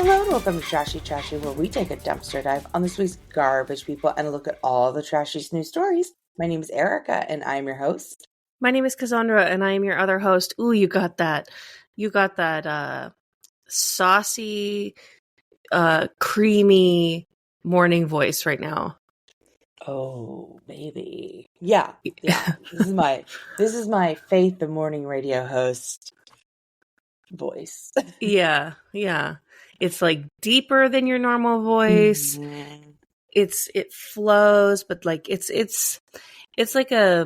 Hello and welcome to Trashy Trashy, where we take a dumpster dive on this week's garbage people and look at all the trashiest news stories. My name is Erica, and I'm your host. My name is Cassandra, and I am your other host. Ooh, you got that. You got that saucy, creamy morning voice right now. Oh, baby. Yeah. This is my Faith the Morning Radio host voice. Yeah. It's like deeper than your normal voice. Mm-hmm. It flows, but like it's like a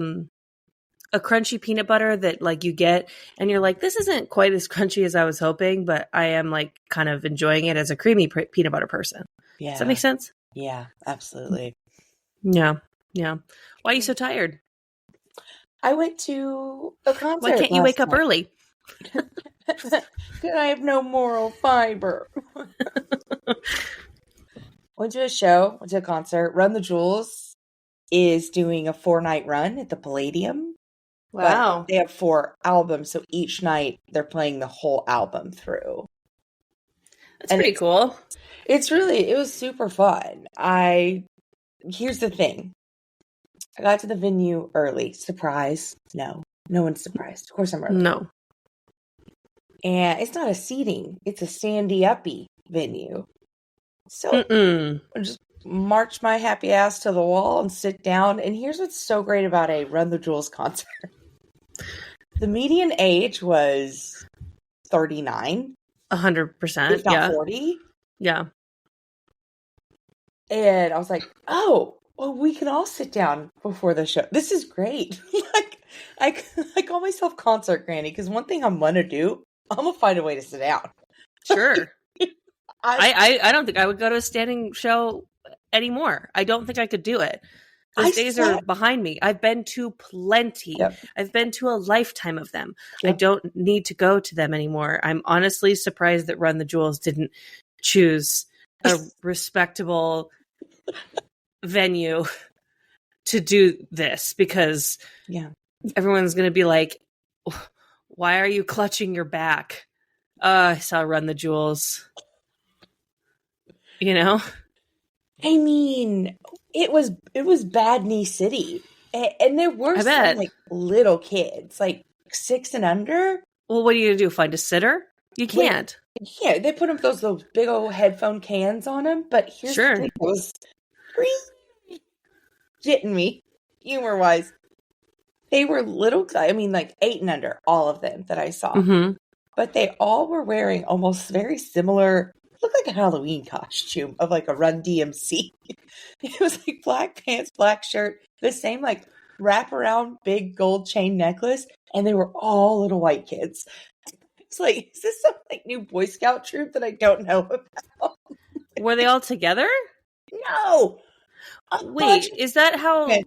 crunchy peanut butter that like you get and you're like, this isn't quite as crunchy as I was hoping, but I am like kind of enjoying it as a creamy peanut butter person. Yeah. Does that make sense? Yeah, absolutely. Yeah. Why are you so tired? I went to a concert. Why can't you wake up early? Because I have no moral fiber. Went to a show, went to a concert. Run the Jewels is doing a 4-night run at the Palladium. Wow. But they have 4 albums, so each night they're playing the whole album through. That's pretty cool. It was super fun. Here's the thing. I got to the venue early. Surprise. No one's surprised. Of course I'm early. No. And it's not a seating. It's a standy-uppy venue. So I just march my happy ass to the wall and sit down. And here's what's so great about a Run the Jewels concert. The median age was 39. 100%. If not 40. Yeah. And I was like, oh, well, we can all sit down before the show. This is great. I call myself concert granny because one thing I'm going to do, I'm going to find a way to sit down. Sure. I don't think I would go to a standing show anymore. I don't think I could do it. Those days are behind me. I've been to plenty. Yep. I've been to a lifetime of them. Yep. I don't need to go to them anymore. I'm honestly surprised that Run the Jewels didn't choose a respectable venue to do this because everyone's going to be like, why are you clutching your back? I saw Run the Jewels. You know? I mean, it was Bad Knee City. And there were some like little kids, like 6 and under. Well, what are you going to do? Find a sitter? You can't. Yeah, they put them those big old headphone cans on them. But here's the thing, it was getting me, humor-wise. They were little, I mean, like 8 and under, all of them that I saw. Mm-hmm. But they all were wearing almost very similar, looked like a Halloween costume of like a Run DMC. It was like black pants, black shirt, the same like wraparound big gold chain necklace, and they were all little white kids. It's like, is this some like new Boy Scout troop that I don't know about? Were they all together? No. Wait, is that how? Okay.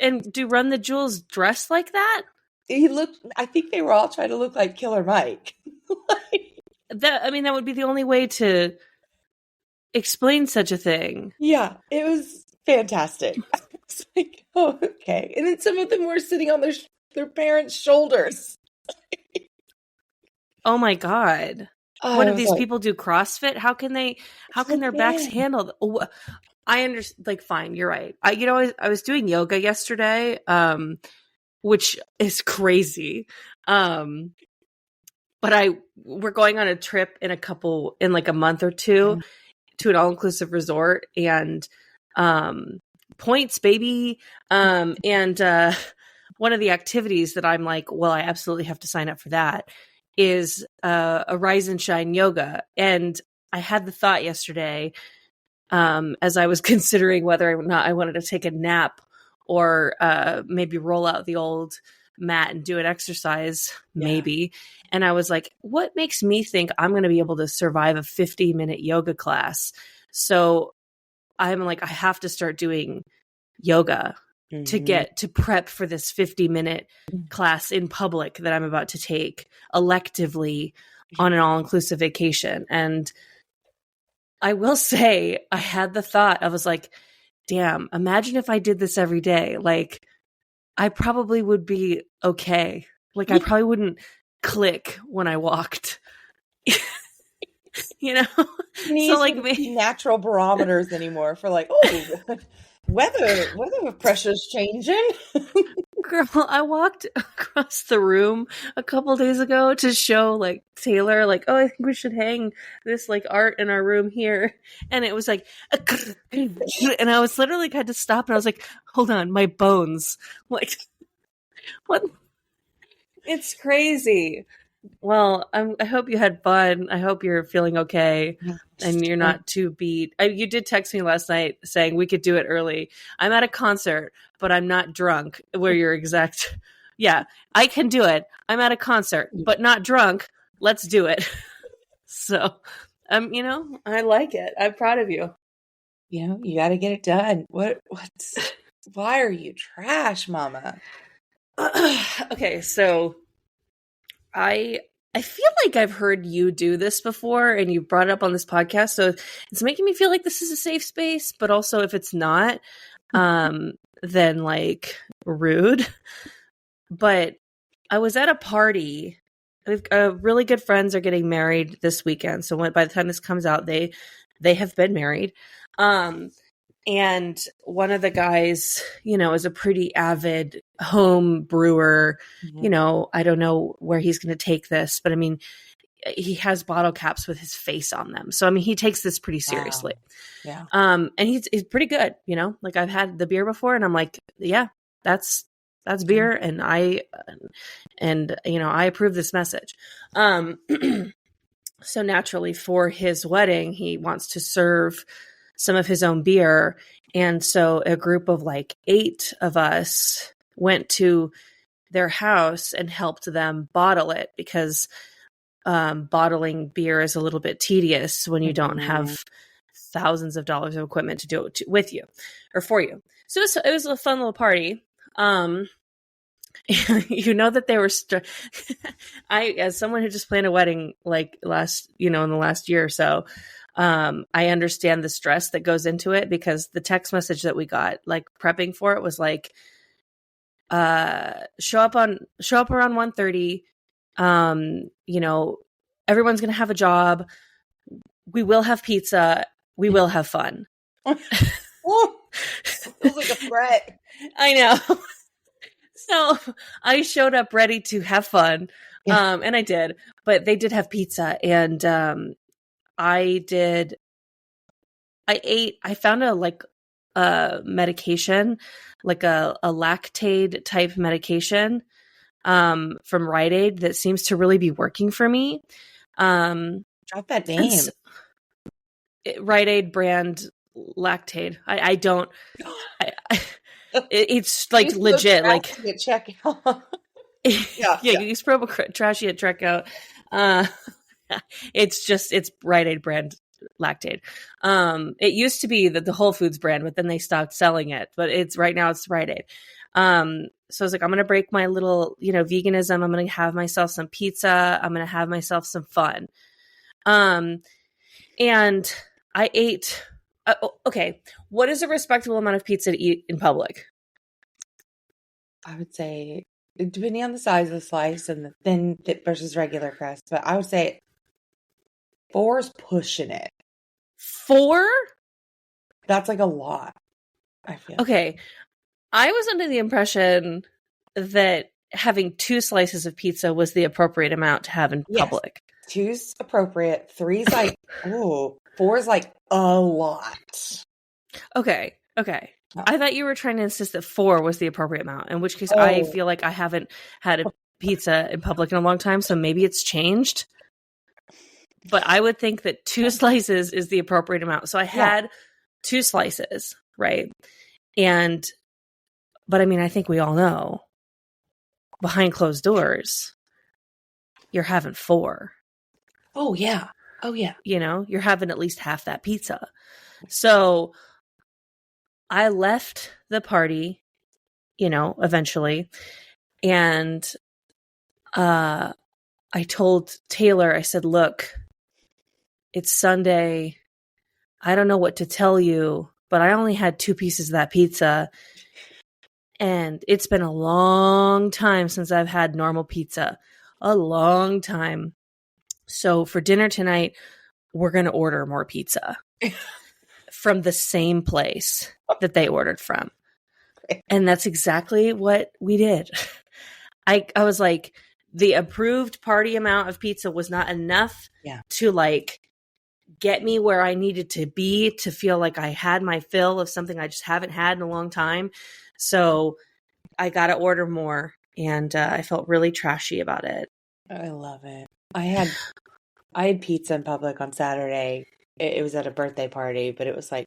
And do Run the Jewels dress like that? I think they were all trying to look like Killer Mike. That would be the only way to explain such a thing. Yeah, it was fantastic. I was like, oh, okay. And then some of them were sitting on their parents' shoulders. Oh my God. What do these people do? CrossFit? How can their backs handle? I understand. Like, fine, you're right. I was doing yoga yesterday, which is crazy. But we're going on a trip in like a month or two to an all-inclusive resort and points, baby. And one of the activities that I'm like, well, I absolutely have to sign up for that is a Rise and Shine yoga. And I had the thought yesterday, as I was considering whether or not I wanted to take a nap or maybe roll out the old mat and do an exercise, maybe. And I was like, what makes me think I'm going to be able to survive a 50-minute yoga class? So I'm like, I have to start doing yoga to prep for this 50-minute class in public that I'm about to take electively on an all-inclusive vacation. And I will say, I had the thought, I was like, damn, imagine if I did this every day. Like, I probably would be okay. Like, I probably wouldn't click when I walked. you know? Knees So like wouldn't be natural barometers anymore for like, oh, weather pressure's changing. girl, I walked across the room a couple days ago to show like Taylor, like, oh, I think we should hang this like art in our room here. And it was like, and I was literally had to stop and I was like, hold on, my bones. Like, what? It's crazy. Well, I hope you had fun. I hope you're feeling okay and you're not too beat. You did text me last night saying we could do it early. I'm at a concert, but I'm not drunk. Where you're exact. Yeah, I can do it. I'm at a concert, but not drunk. Let's do it. So, I like it. I'm proud of you. You got to get it done. Why are you trash, mama? Okay, so I feel like I've heard you do this before and you brought it up on this podcast. So it's making me feel like this is a safe space, but also if it's not, then like rude. But I was at a party. Really good friends are getting married this weekend. So by the time this comes out, they have been married. And one of the guys, is a pretty avid home brewer. Mm-hmm. I don't know where he's going to take this, but I mean, he has bottle caps with his face on them. So, I mean, he takes this pretty seriously. Wow. Yeah. And he's pretty good, like I've had the beer before and I'm like, yeah, that's beer. And I approve this message. So naturally for his wedding, he wants to serve some of his own beer. And so a group of like 8 of us went to their house and helped them bottle it because bottling beer is a little bit tedious when you don't have thousands of dollars of equipment to do it with you or for you. So it was a fun little party. That they were as someone who just planned a wedding like in the last year or so, I understand the stress that goes into it because the text message that we got, like prepping for it was like, show up around 1:30. Everyone's going to have a job. We will have pizza. We will have fun. It was like a threat. I know. So I showed up ready to have fun. Yeah. And I did, but they did have pizza and, I found a medication, like a Lactaid type medication, from Rite Aid that seems to really be working for me. Drop that name. Rite Aid brand Lactaid. I don't, it's like legit, like checkout. yeah. Use promo code trashy at checkout. It's Rite Aid brand Lactaid. It used to be the Whole Foods brand, but then they stopped selling it. But right now it's Rite Aid. So I was like, I'm going to break my little, veganism. I'm going to have myself some pizza. I'm going to have myself some fun. And I ate. Okay, what is a respectable amount of pizza to eat in public? I would say, depending on the size of the slice and the thin versus regular crust, but I would say 4 is pushing it. 4? That's like a lot, I feel. Okay. I was under the impression that having 2 slices of pizza was the appropriate amount to have in public. 2's appropriate. 3's like, ooh. 4 is like a lot. Okay. I thought you were trying to insist that 4 was the appropriate amount, in which case I feel like I haven't had a pizza in public in a long time, so maybe it's changed. But I would think that 2 slices is the appropriate amount. So I had 2 slices, right? But I mean, I think we all know behind closed doors, you're having 4. Oh, yeah. You're having at least half that pizza. So I left the party, eventually. And I told Taylor, I said, look, it's Sunday. I don't know what to tell you, but I only had 2 pieces of that pizza. And it's been a long time since I've had normal pizza. A long time. So for dinner tonight, we're going to order more pizza from the same place that they ordered from. And that's exactly what we did. I was like, the approved party amount of pizza was not enough to like get me where I needed to be to feel like I had my fill of something I just haven't had in a long time. So I got to order more, and I felt really trashy about it. I love it. I had pizza in public on Saturday. It was at a birthday party, but it was like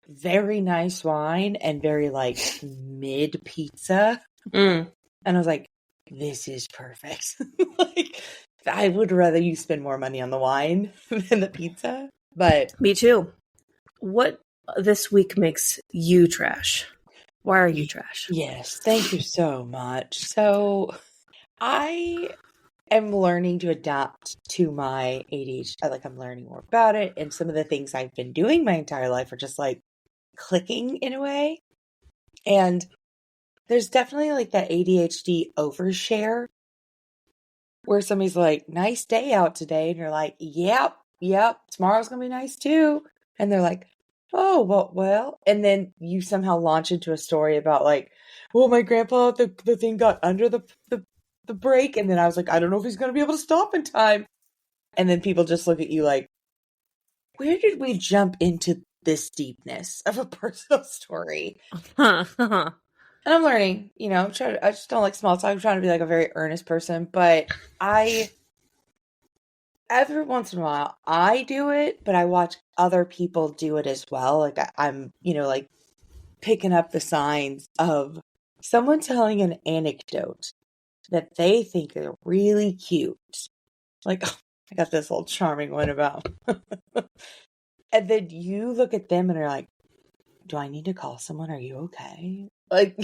very nice wine and very like mid pizza. Mm. And I was like, this is perfect. Like, I would rather you spend more money on the wine than the pizza. But me too. What this week makes you trash? Why are you trash? Yes, thank you so much. So I am learning to adapt to my ADHD. Like, I'm learning more about it. And some of the things I've been doing my entire life are just like clicking in a way. And there's definitely like that ADHD overshare where somebody's like, nice day out today. And you're like, yep, tomorrow's going to be nice too. And they're like, oh, well. And then you somehow launch into a story about like, well, my grandpa, the thing got under the brake. And then I was like, I don't know if he's going to be able to stop in time. And then people just look at you like, where did we jump into this deepness of a personal story? And I'm learning, I just don't like small talk. I'm trying to be like a very earnest person, but every once in a while I do it, but I watch other people do it as well. Like I'm, like picking up the signs of someone telling an anecdote that they think are really cute. Like, oh, I got this old charming one about, and then you look at them and are like, do I need to call someone? Are you okay? Like,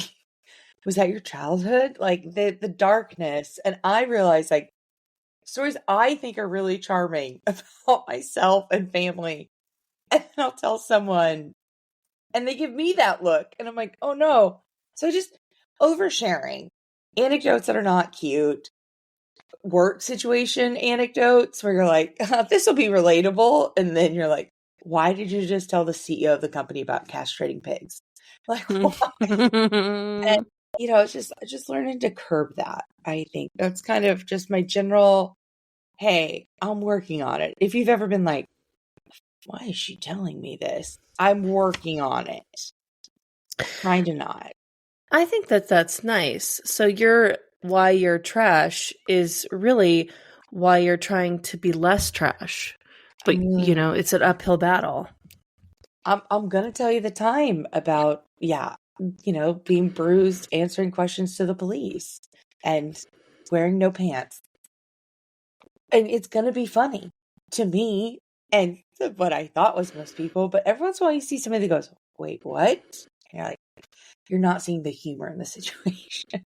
was that your childhood? Like the darkness. And I realized like stories I think are really charming about myself and family. And then I'll tell someone and they give me that look. And I'm like, oh no. So just oversharing anecdotes that are not cute, work situation anecdotes where you're like, this will be relatable. And then you're like, why did you just tell the CEO of the company about castrating pigs? Like, why? And it's just learning to curb that. I think that's kind of just my general, hey, I'm working on it. If you've ever been like, why is she telling me this? I'm working on it. Trying to not. I think that's nice. So why you're trash is really why you're trying to be less trash. But, it's an uphill battle. I'm going to tell you the time about, being bruised, answering questions to the police, and wearing no pants. And it's going to be funny to me and what I thought was most people. But every once in a while you see somebody that goes, wait, what? And you're like, you're not seeing the humor in the situation.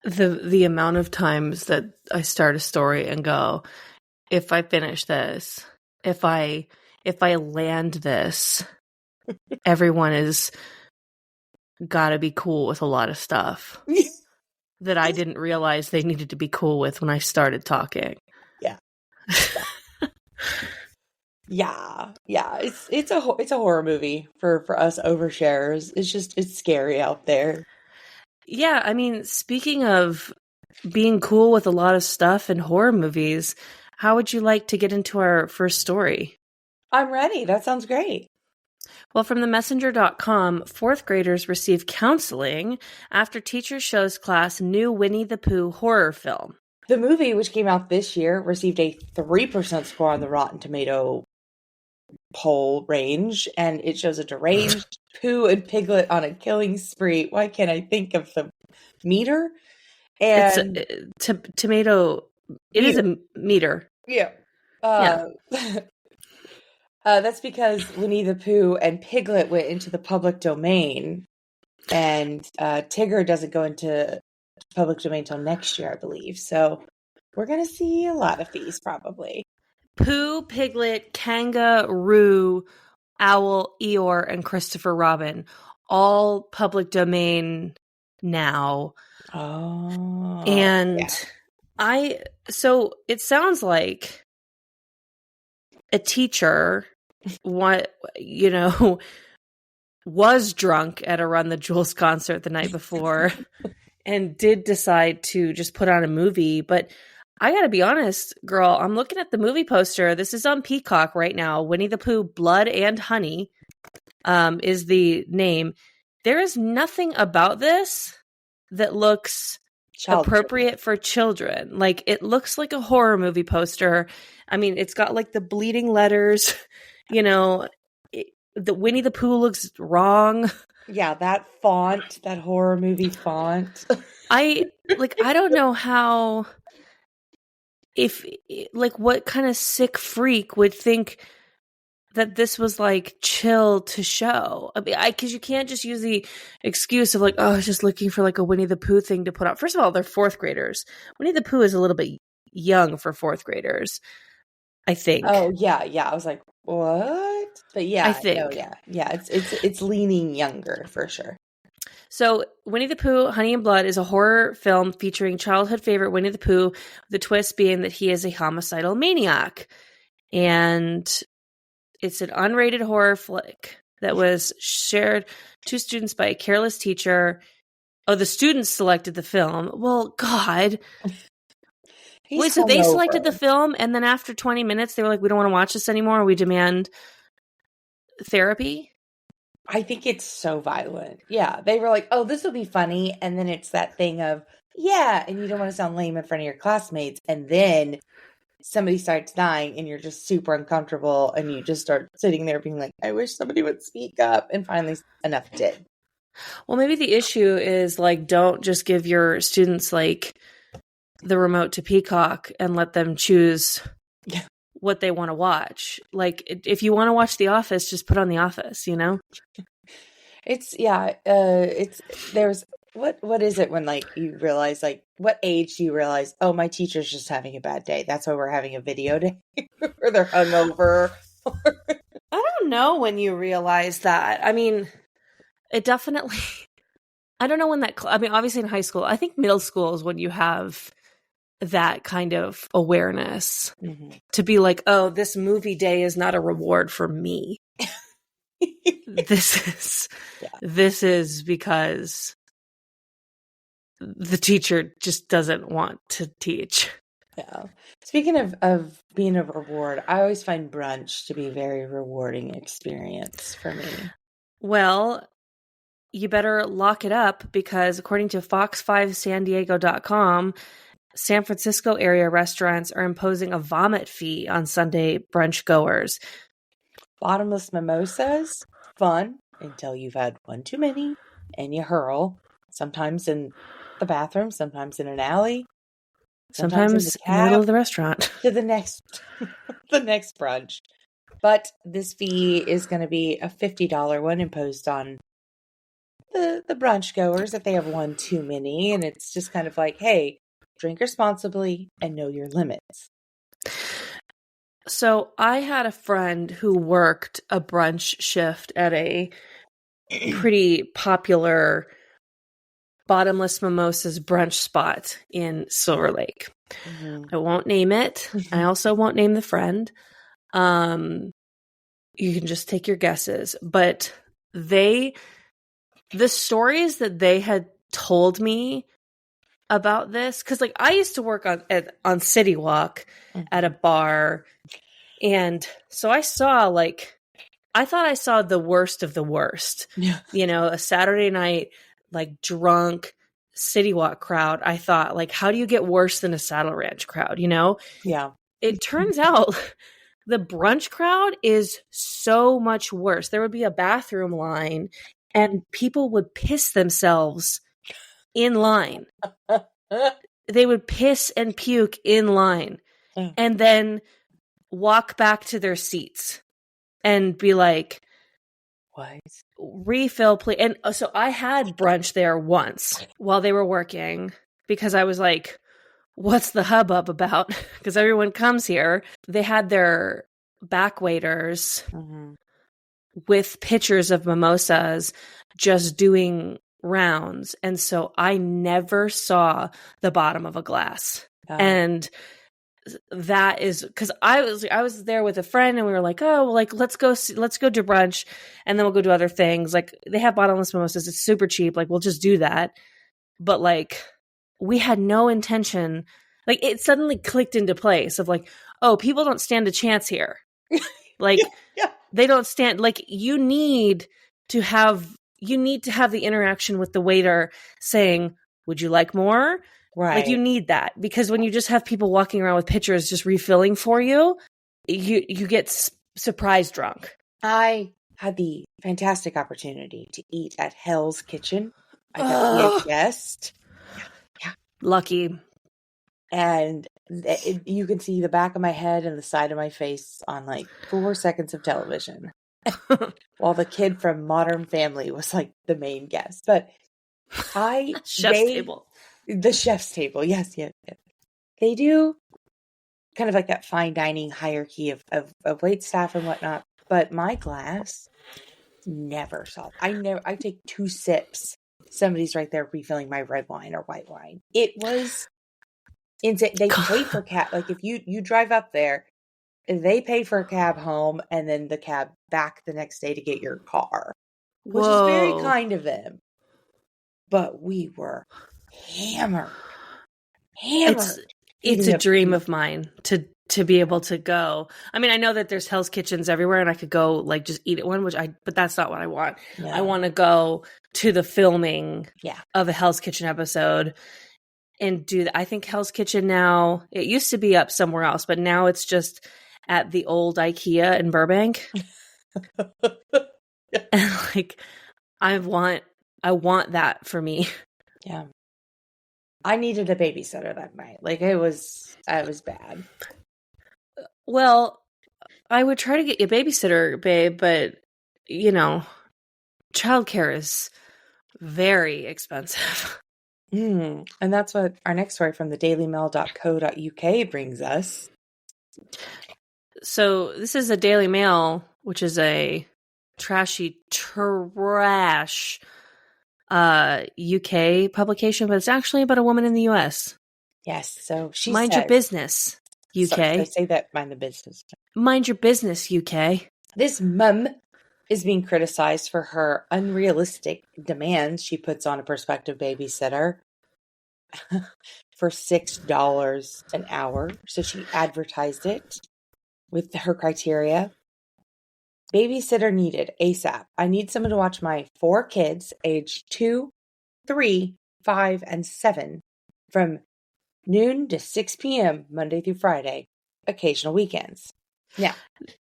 The amount of times that I start a story and go, if I finish this, if I land this, everyone is got to be cool with a lot of stuff that I didn't realize they needed to be cool with when I started talking. Yeah. Yeah. It's a horror movie for us oversharers. It's scary out there. Yeah, I mean, speaking of being cool with a lot of stuff in horror movies, how would you like to get into our first story? I'm ready. That sounds great. Well, from themessenger.com, fourth graders receive counseling after teacher shows class new Winnie the Pooh horror film. The movie, which came out this year, received a 3% score on the Rotten Tomato poll range, and it shows a deranged Pooh and Piglet on a killing spree. Why can't I think of the meter? And it's tomato. It is a meter. Yeah. That's because Winnie the Pooh and Piglet went into the public domain, and Tigger doesn't go into public domain until next year, I believe. So we're going to see a lot of these probably. Pooh, Piglet, Kangaroo, Owl, Eeyore, and Christopher Robin, all public domain now. Oh. And so it sounds like a teacher, was drunk at a Run the Jewels concert the night before and did decide to just put on a movie. But I gotta be honest, girl, I'm looking at the movie poster. This is on Peacock right now. Winnie the Pooh, Blood and Honey is the name. There is nothing about this that looks appropriate for children. Like, it looks like a horror movie poster. I mean, it's got like the bleeding letters, the Winnie the Pooh looks wrong. Yeah, that font, that horror movie font. I don't know how, what kind of sick freak would think that this was like chill to show. I mean, because you can't just use the excuse of like, oh, I was just looking for like a Winnie the Pooh thing to put out. First of all, they're fourth graders. Winnie the Pooh is a little bit young for fourth graders, I think. Oh yeah. I was like, what? But yeah, I think. It's leaning younger for sure. So Winnie the Pooh, Honey and Blood is a horror film featuring childhood favorite Winnie the Pooh, the twist being that he is a homicidal maniac. And it's an unrated horror flick that was shared to students by a careless teacher. Oh, the students selected the film. Well, God. Wait, so they selected the film, and then after 20 minutes, they were like, we don't want to watch this anymore. We demand therapy? I think it's so violent. Yeah. They were like, oh, this will be funny. And then it's that thing of, yeah, and you don't want to sound lame in front of your classmates. And then somebody starts dying and you're just super uncomfortable and you just start sitting there being like, I wish somebody would speak up. And finally enough did. Well, maybe the issue is like, don't just give your students like the remote to Peacock and let them choose what they want to watch. Like, if you want to watch The Office, just put on The Office, There's what is it when like you realize, like, what age do you realize, oh, my teacher's just having a bad day, that's why we're having a video day? Or they're hungover? I don't know when you realize that. I mean, it definitely, I don't know when that, obviously in high school, I think middle school is when you have that kind of awareness to be like, oh, this movie day is not a reward for me. This is because the teacher just doesn't want to teach. Yeah. Speaking of being a reward, I always find brunch to be a very rewarding experience for me. Well, you better lock it up, because according to fox5sandiego.com, San Francisco area restaurants are imposing a vomit fee on Sunday brunch goers. Bottomless mimosas, fun until you've had one too many and you hurl. Sometimes in the bathroom, sometimes in an alley, sometimes in the middle of the restaurant. To the next brunch. But this fee is going to be a $50 one imposed on the brunch goers if they have one too many. And it's just kind of like, hey, drink responsibly and know your limits. So I had a friend who worked a brunch shift at a pretty popular bottomless mimosas brunch spot in Silver Lake. I won't name it. I also won't name the friend. You can just take your guesses. But the stories that they had told me about this, because like I used to work on City Walk at a bar, and so I saw I thought I saw the worst of the worst. Yeah. A Saturday night like drunk City Walk crowd. I thought, like, how do you get worse than a Saddle Ranch crowd? Yeah. It turns out the brunch crowd is so much worse. There would be a bathroom line and people would piss themselves in line. They would piss and puke in line and then walk back to their seats and be like, what? Refill, please. And so I had brunch there once while they were working, because I was like, what's the hubbub about? Because everyone comes here. They had their back waiters with pitchers of mimosas just doing rounds. And so I never saw the bottom of a glass. And that is because I was there with a friend and we were like, oh, well, like let's go do brunch and then we'll go do other things. Like they have bottomless mimosas. It's super cheap. Like we'll just do that. But like we had no intention. Like it suddenly clicked into place of like, oh, people don't stand a chance here. Like Yeah. they don't stand. Like you need to have the interaction with the waiter saying, would you like more? Right. Like you need that, because when you just have people walking around with pitchers just refilling for you, you get surprise drunk. I had the fantastic opportunity to eat at Hell's Kitchen. I got to be a guest. Yeah. Lucky. And you can see the back of my head and the side of my face on like 4 seconds of television. While the kid from Modern Family was like the main guest. But Chef's table. The chef's table, yes. They do kind of like that fine dining hierarchy of wait staff and whatnot. But my glass never saw. I take 2 sips. Somebody's right there refilling my red wine or white wine. It was insane. They pay for cab. Like if you drive up there, they pay for a cab home and then the cab back the next day to get your car, which is very kind of them. But we were hammered. It's a dream of mine to be able to go. I mean, I know that there's Hell's Kitchens everywhere and I could go like just eat at one, but that's not what I want. No. I want to go to the filming of a Hell's Kitchen episode and do that. I think Hell's Kitchen now, it used to be up somewhere else, but now it's just at the old IKEA in Burbank. And like, I want that for me. Yeah. I needed a babysitter that night. Like I was bad. Well, I would try to get you a babysitter, babe, but you know, childcare is very expensive. And that's what our next story from the dailymail.co.uk brings us. So this is a Daily Mail, which is a trashy trash UK publication, but it's actually about a woman in the US. Yes, so she Mind your business, UK. Sorry, I say that, mind the business. Mind your business, UK. This mum is being criticized for her unrealistic demands she puts on a prospective babysitter for $6 an hour. So she advertised it with her criteria. Babysitter needed ASAP. I need someone to watch my 4 kids aged 2, 3, 5, and 7 from noon to 6 p.m. Monday through Friday, occasional weekends. Yeah.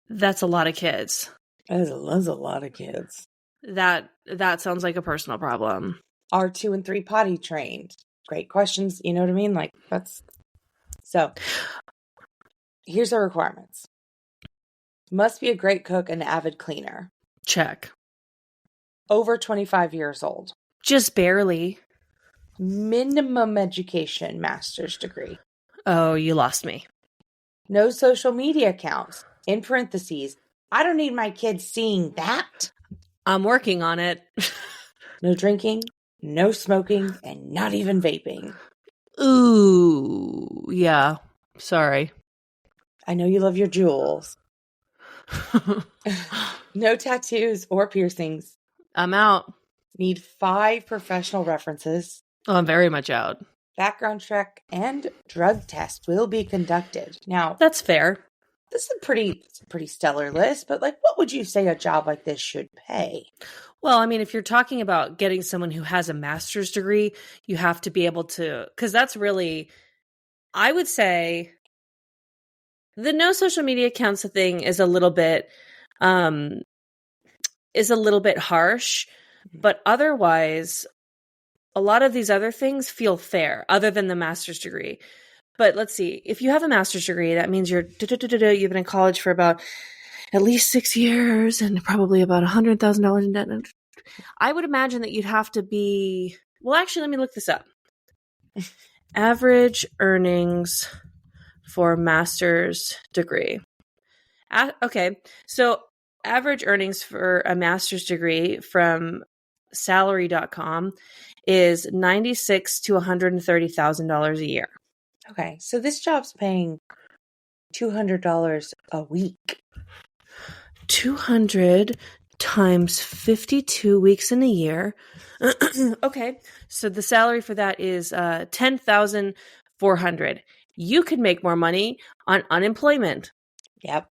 That's a lot of kids. That's a lot of kids. That sounds like a personal problem. Are 2 and 3 potty trained? Great questions. You know what I mean? Like that's so. Here's the requirements. Must be a great cook and avid cleaner. Check. Over 25 years old. Just barely. Minimum education, master's degree. Oh, you lost me. No social media accounts. In parentheses, I don't need my kids seeing that. I'm working on it. No drinking, no smoking, and not even vaping. Ooh, yeah. Sorry. I know you love your jewels. No tattoos or piercings. I'm out. Need 5 professional references. Oh, I'm very much out. Background check and drug test will be conducted. Now, that's fair. This is a pretty stellar list, but like, what would you say a job like this should pay? Well, I mean, if you're talking about getting someone who has a master's degree, you have to be able to, because that's really, I would say, the no social media accounts thing is a little bit harsh, but otherwise, a lot of these other things feel fair, other than the master's degree. But let's see, if you have a master's degree, that means you've been in college for about at least 6 years and probably about $100,000 in debt. I would imagine that you'd have to be, well, actually, let me look this up. Average earnings for a master's degree. Okay, so average earnings for a master's degree from salary.com is $96,000 to $130,000 a year. Okay, so this job's paying $200 a week. 200 times 52 weeks in a year. Okay, so the salary for that is $10,400. You could make more money on unemployment. Yep.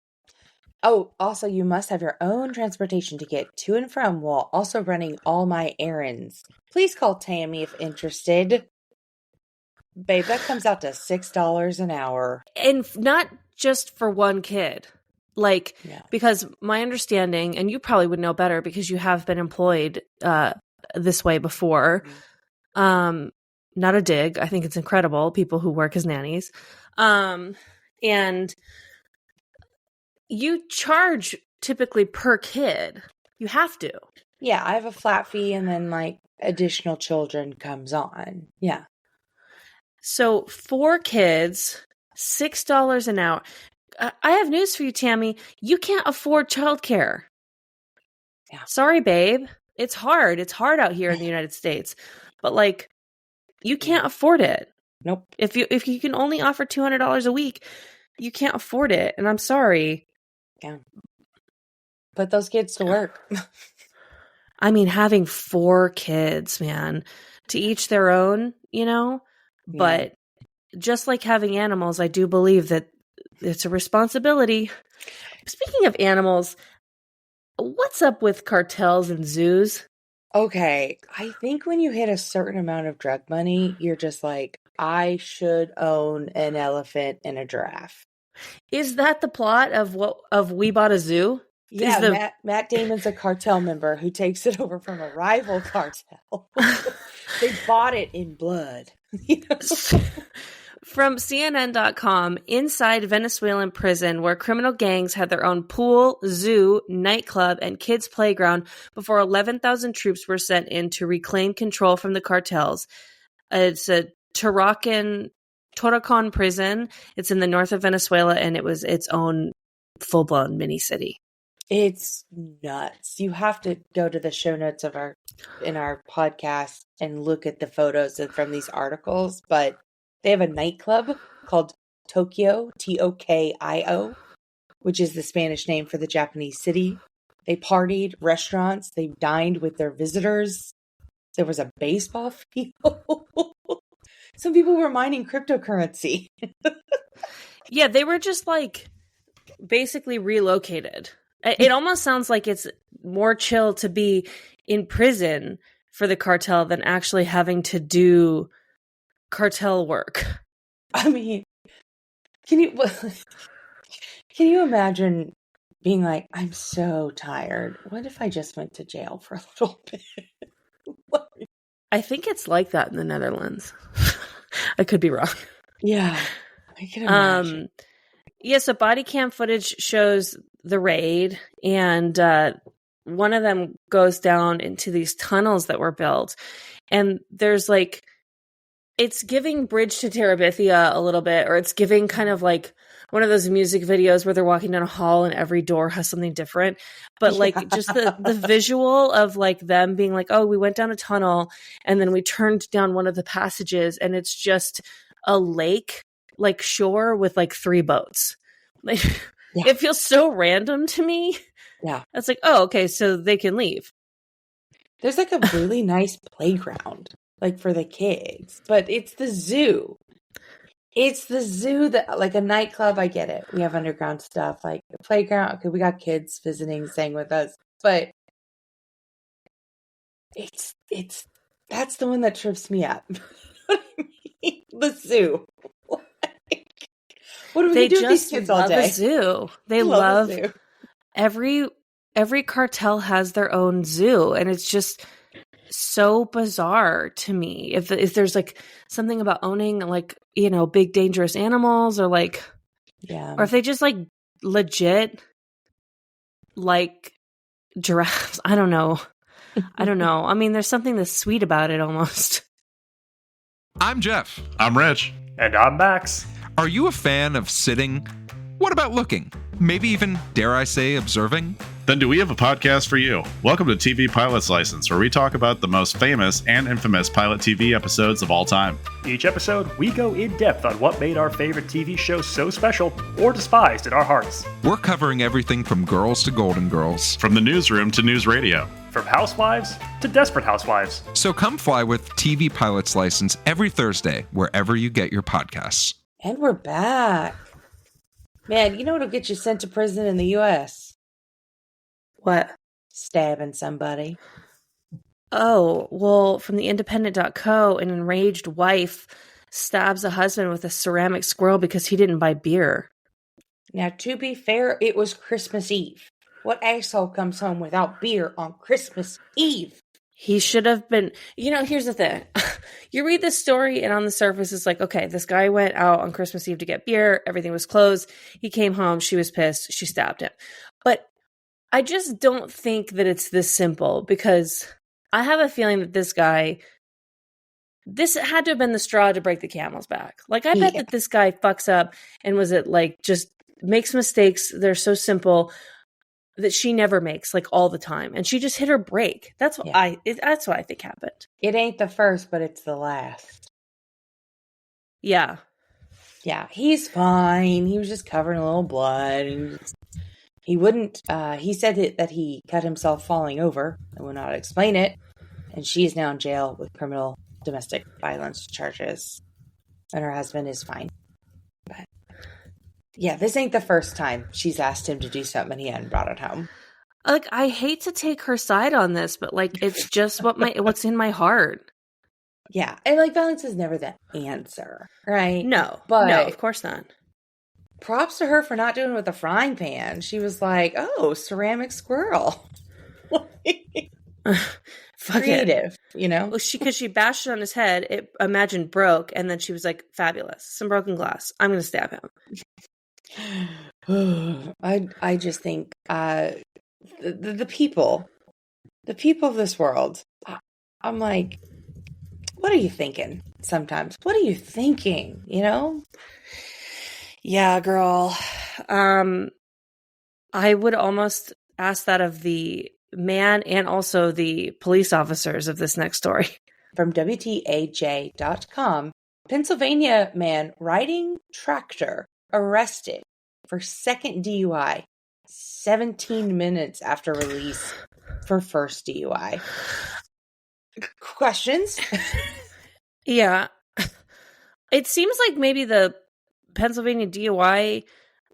Oh, also, you must have your own transportation to get to and from while also running all my errands. Please call Tammy if interested. Babe, that comes out to $6 an hour. And not just for one kid. Like, because my understanding, and you probably would know better because you have been employed this way before. Not a dig. I think it's incredible, people who work as nannies. And you charge typically per kid. You have to. Yeah, I have a flat fee and then like additional children comes on. Yeah. So 4 kids, $6 an hour. I have news for you, Tammy. You can't afford childcare. Yeah. Sorry, babe. It's hard. It's hard out here in the United States. But like, you can't afford it. Nope. If you can only offer $200 a week, you can't afford it. And I'm sorry. Yeah. Put those kids to work. I mean, having 4 kids, man, to each their own, you know? Yeah. But just like having animals, I do believe that it's a responsibility. Speaking of animals, what's up with cartels and zoos? Okay, I think when you hit a certain amount of drug money, you're just like, I should own an elephant and a giraffe. Is that the plot of We Bought a Zoo? Yeah, Matt Damon's a cartel member who takes it over from a rival cartel. They bought it in blood. You know? From CNN.com, inside Venezuelan prison where criminal gangs had their own pool, zoo, nightclub, and kids' playground before 11,000 troops were sent in to reclaim control from the cartels. It's a Torrejon prison. It's in the north of Venezuela, and it was its own full-blown mini-city. It's nuts. You have to go to the show notes of our podcast and look at the photos from these articles, but they have a nightclub called Tokyo, Tokio, which is the Spanish name for the Japanese city. They partied, restaurants, they dined with their visitors. There was a baseball field. Some people were mining cryptocurrency. Yeah, they were just like basically relocated. It almost sounds like it's more chill to be in prison for the cartel than actually having to do cartel work. I mean, can you imagine being like, I'm so tired. What if I just went to jail for a little bit? I think it's like that in the Netherlands. I could be wrong. Yeah, I can imagine. Yeah, so body cam footage shows the raid, and one of them goes down into these tunnels that were built, and there's like, it's giving Bridge to Terabithia a little bit, or it's giving kind of like one of those music videos where they're walking down a hall and every door has something different. But like just the visual of like them being like, oh, we went down a tunnel and then we turned down one of the passages and it's just a lake, like shore with like 3 boats. Like It feels so random to me. Yeah. It's like, oh, okay, so they can leave. There's like a really nice playground, like for the kids, but it's the zoo. It's the zoo that, like a nightclub, I get it. We have underground stuff, like a playground. Okay, we got kids visiting, staying with us, but that's the one that trips me up. The zoo. What do we do with these kids all day? A zoo. They love a zoo. Every cartel has their own zoo, and it's just so bizarre to me. If there's like something about owning like, you know, big dangerous animals, or like, or if they just like legit like giraffes. I don't know. I mean, there's something that's sweet about it almost. I'm Jeff. I'm Rich. And I'm Max. Are you a fan of sitting? What about looking? maybe even, dare I say, observing? Then do we have a podcast for you? Welcome to TV Pilot's License, where we talk about the most famous and infamous pilot TV episodes of all time. Each episode, we go in depth on what made our favorite TV show so special or despised in our hearts. We're covering everything from Girls to Golden Girls. From the newsroom to news radio. From Housewives to Desperate Housewives. So come fly with TV Pilot's License every Thursday, wherever you get your podcasts. And we're back. Man, you know what'll get you sent to prison in the U.S.? What? Stabbing somebody. Oh, well, from the independent.co, an enraged wife stabs a husband with a ceramic squirrel because he didn't buy beer. Now, to be fair, it was Christmas Eve. What asshole comes home without beer on Christmas Eve? He should have been, here's the thing. You read this story and on the surface it's like, okay, this guy went out on Christmas Eve to get beer. Everything was closed. He came home. She was pissed. She stabbed him. But I just don't think that it's this simple, because I have a feeling that this had to have been the straw to break the camel's back. Like, I bet that this guy fucks up and just makes mistakes. They're so simple that she never makes, like, all the time. And she just hit her brake. That's what that's what I think happened. It ain't the first, but it's the last. Yeah. Yeah, he's fine. He was just covered in a little blood. He wouldn't, he said that he cut himself falling over. I will not explain it. And she is now in jail with criminal domestic violence charges. And her husband is fine. But yeah, this ain't the first time she's asked him to do something and he hadn't brought it home. Like, I hate to take her side on this, but like, it's just what's in my heart. Yeah. And like, violence is never the answer, right? No, of course not. Props to her for not doing it with a frying pan. She was like, oh, ceramic squirrel. Creative, Well, because she bashed it on his head, it imagine broke, and then she was like, fabulous. Some broken glass. I'm going to stab him. I just think the people of this world, I'm like, what are you thinking sometimes? What are you thinking, Yeah, girl. I would almost ask that of the man and also the police officers of this next story. From WTAJ.com, Pennsylvania man riding tractor arrested for second DUI 17 minutes after release for first DUI. Questions? Yeah. It seems like maybe the Pennsylvania DUI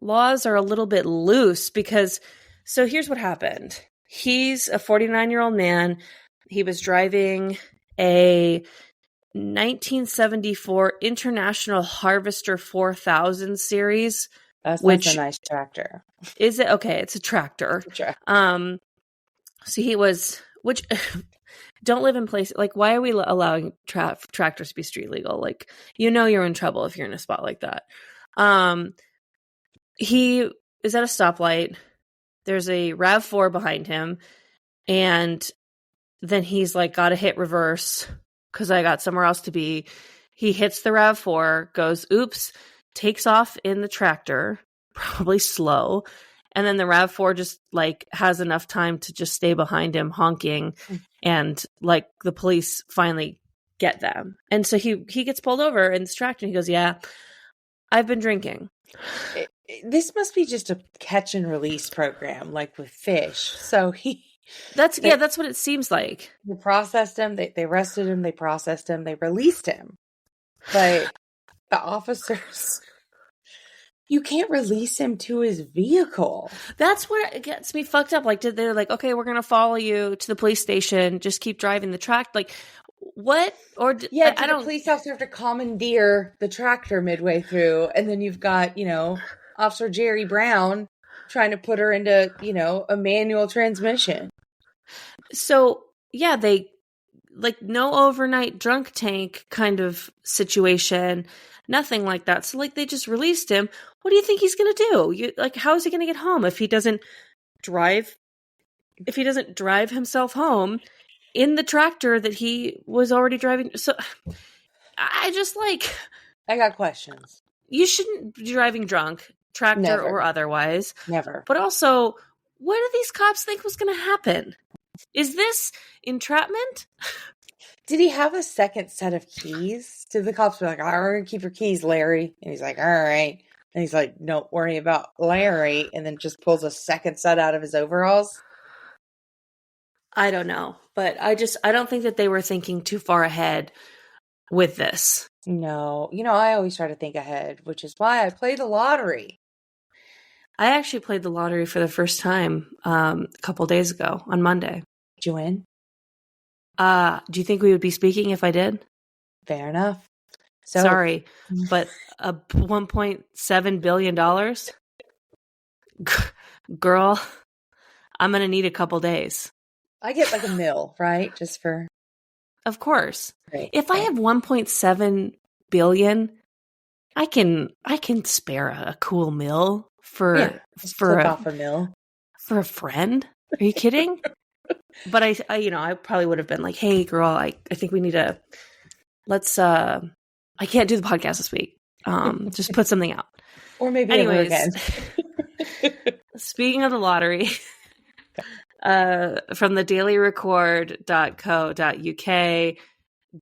laws are a little bit loose, because so here's what happened. He's a 49-year-old man. He was driving a 1974 International Harvester 4000 series. That's a nice tractor. Is it? Okay, it's a tractor. Sure. So he was, which don't live in places, like, why are we allowing tractors to be street legal? Like, you're in trouble if you're in a spot like that. He is at a stoplight. There's a RAV4 behind him. And then he's like, gotta hit reverse because I got somewhere else to be. He hits the RAV4, goes, oops, takes off in the tractor, probably slow. And then the RAV4 just like has enough time to just stay behind him honking. And like the police finally get them. And so he gets pulled over in this tractor and he goes, yeah, I've been drinking. This must be just a catch and release program, like with fish. So that's what it seems like. They processed him. They arrested him. They processed him. They released him. But the officers, you can't release him to his vehicle. That's where it gets me fucked up. Like, they're like, okay, we're going to follow you to the police station. Just keep driving the track. Like, what? Or yeah, I don't. The police officer have to commandeer the tractor midway through, and then you've got Officer Jerry Brown trying to put her into a manual transmission. So yeah, they like no overnight drunk tank kind of situation, nothing like that. So like they just released him. What do you think he's going to do? How is he going to get home if he doesn't drive? If he doesn't drive himself home in the tractor that he was already driving. So I got questions. you shouldn't be driving drunk, tractor Never. or otherwise. Never. But also, what do these cops think was going to happen? Is this entrapment? Did he have a second set of keys? Did the cops be like, "I'm going to keep your keys, Larry"? And he's like, "All right." And he's like, "Don't worry about Larry." And then just pulls a second set out of his overalls. I don't know. But I don't think that they were thinking too far ahead with this. No. I always try to think ahead, which is why I play the lottery. I actually played the lottery for the first time a couple days ago on Monday. Did you win? Do you think we would be speaking if I did? Fair enough. So, Sorry, but $1.7 billion? Girl, I'm going to need a couple days. I get like a mil, right? Just for... Of course. Right. If I have 1.7 billion, I can spare a cool meal for off a meal for a friend. Are you kidding? But I probably would have been like, "Hey, girl, I think we need to I can't do the podcast this week. Just put something out." Or maybe Anyways, ever again. Speaking of the lottery, from the dailyrecord.co.uk,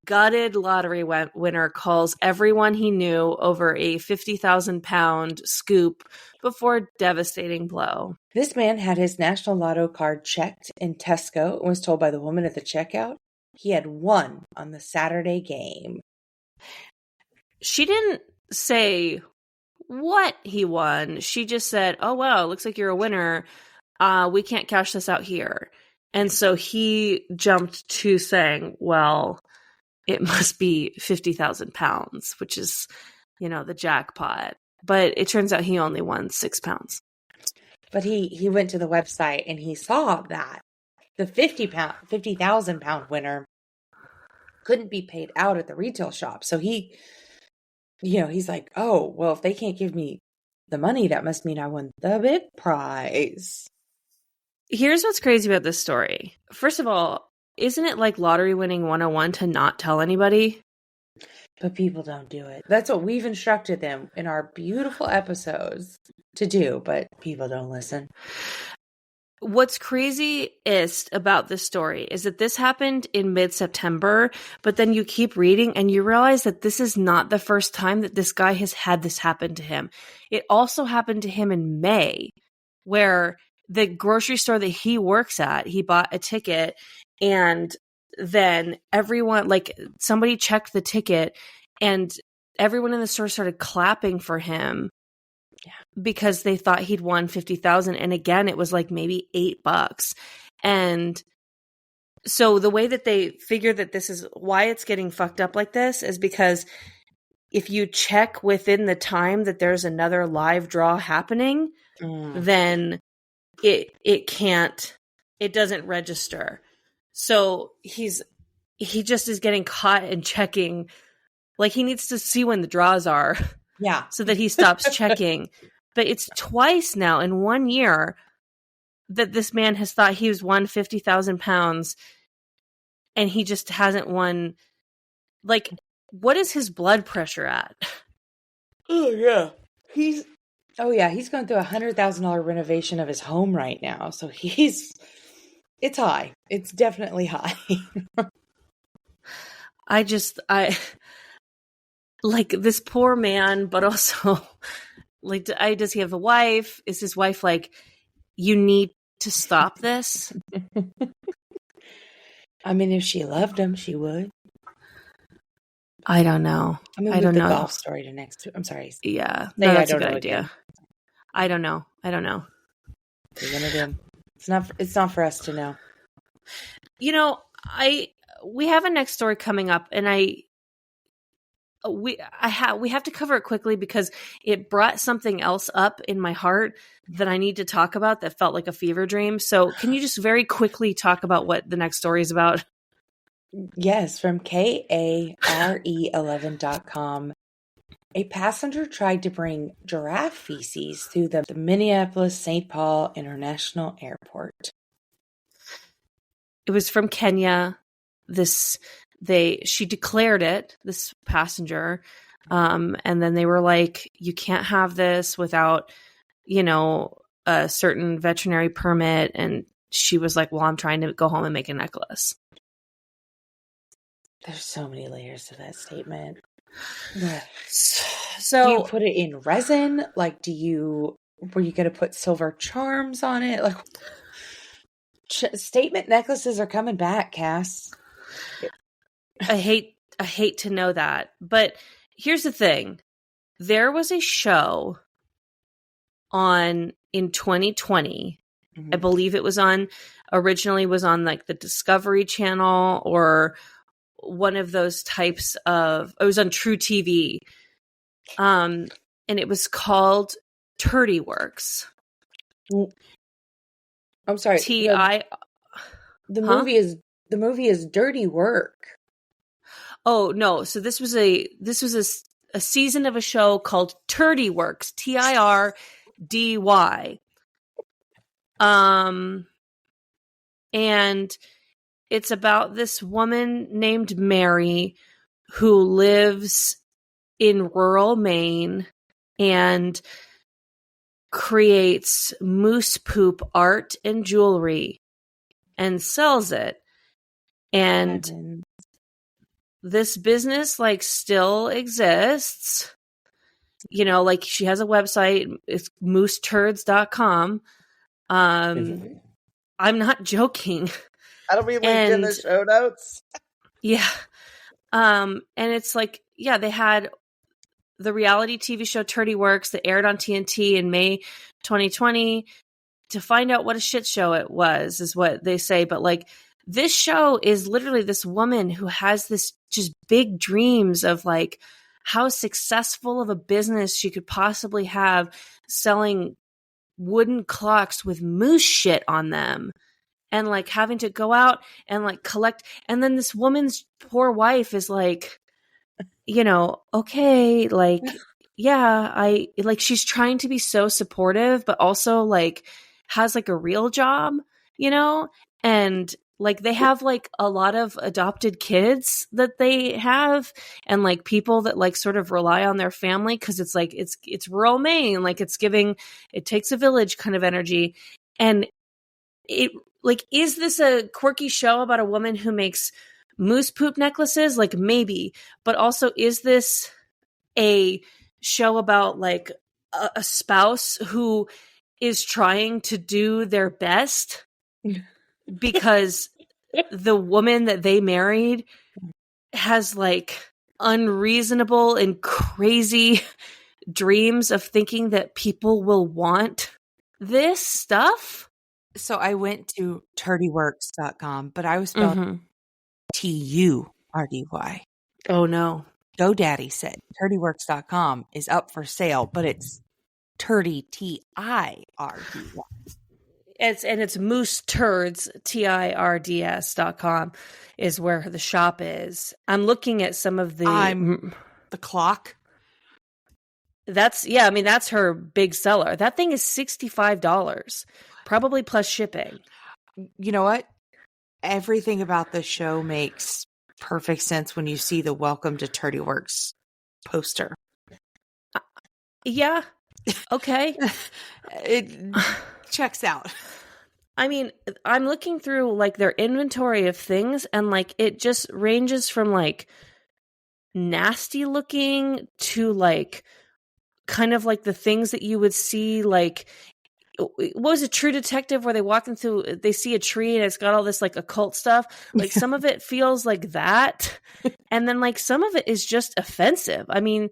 gutted lottery winner calls everyone he knew over a £50,000 scoop before devastating blow. This man had his National Lotto card checked in Tesco and was told by the woman at the checkout he had won on the Saturday game. She didn't say what he won. She just said, "Oh, wow, looks like you're a winner. We can't cash this out here." And so he jumped to saying, well, it must be £50,000, which is, the jackpot. But it turns out he only won £6. But he went to the website and he saw that the £50,000 winner couldn't be paid out at the retail shop. So he's like, "Oh, well, if they can't give me the money, that must mean I won the big prize." Here's what's crazy about this story. First of all, isn't it like lottery winning 101 to not tell anybody? But people don't do it. That's what we've instructed them in our beautiful episodes to do, but people don't listen. What's craziest about this story is that this happened in mid-September, but then you keep reading and you realize that this is not the first time that this guy has had this happen to him. It also happened to him in May, where the grocery store that he works at, he bought a ticket and then everyone, like somebody checked the ticket and everyone in the store started clapping for him because they thought he'd won 50,000. And again, it was like maybe $8. And so the way that they figure that this is why it's getting fucked up like this is because if you check within the time that there's another live draw happening, then it doesn't register. So he just is getting caught and checking. Like he needs to see when the draws are. Yeah. So that he stops checking. But it's twice now in 1 year that this man has thought he's won £50,000 and he just hasn't won. Like, what is his blood pressure at? Oh, yeah. He's going through $100,000 renovation of his home right now. So it's high. It's definitely high. I like this poor man, but also like, does he have a wife? Is his wife like, you need to stop this? I mean, if she loved him, she would. I don't know. I don't know. Golf story to next. I'm sorry. Yeah, no, that's a good idea. Again. I don't know. You're gonna do. It's not for us to know. We have a next story coming up, and we have to cover it quickly because it brought something else up in my heart that I need to talk about that felt like a fever dream. So can you just very quickly talk about what the next story is about? Yes, from KARE11.com. A passenger tried to bring giraffe feces through the Minneapolis-St. Paul International Airport. It was from Kenya. She declared it, this passenger. And then they were like, you can't have this without, you know, a certain veterinary permit. And she was like, well, I'm trying to go home and make a necklace. There's so many layers to that statement. So do you put it in resin? Like, were you going to put silver charms on it? Like, statement necklaces are coming back, Cass. I hate to know that, but here's the thing. There was a show in 2020. I believe it was originally on like the Discovery Channel or one of those types of, it was on True TV. And it was called Turdy Works. I'm sorry. The movie is Dirty Work. Oh no! So this was a season of a show called Turdy Works, TIRDY. And it's about this woman named Mary who lives in rural Maine and creates moose poop art and jewelry and sells it. And this business like still exists. You know, like she has a website, it's mooseturds.com. I'm not joking. That'll be linked in the show notes. Yeah. And it's like, yeah, they had the reality TV show Turdy Works that aired on TNT in May 2020 to find out what a shit show it was, is what they say. But like, this show is literally this woman who has this just big dreams of like how successful of a business she could possibly have selling wooden clocks with moose shit on them and like having to go out and like collect. And then this woman's poor wife is like, you know, okay, like, yeah, she's trying to be so supportive, but also like has like a real job, you know? And like they have like a lot of adopted kids that they have and like people that like sort of rely on their family because it's like it's rural Maine, like it takes a village kind of energy. And it like, is this a quirky show about a woman who makes moose poop necklaces? Like maybe, but also is this a show about like a spouse who is trying to do their best because the woman that they married has like unreasonable and crazy dreams of thinking that people will want this stuff? So I went to turdyworks.com, but I was spelled TURDY. Oh no. GoDaddy said turdyworks.com is up for sale, but it's turdy, TIRDY. It's Moose Turds, TIRDS.com is where the shop is. I'm looking at some of the clock. That's her big seller. That thing is $65, probably plus shipping. You know what? Everything about this show makes perfect sense when you see the Welcome to Turdy Works poster. Yeah. Okay. It checks out. I mean, I'm looking through like their inventory of things and like it just ranges from like nasty looking to like kind of like the things that you would see like, what was it, True Detective, where they walk into, they see a tree and it's got all this like occult stuff. Like some of it feels like that, and then like some of it is just offensive. I mean,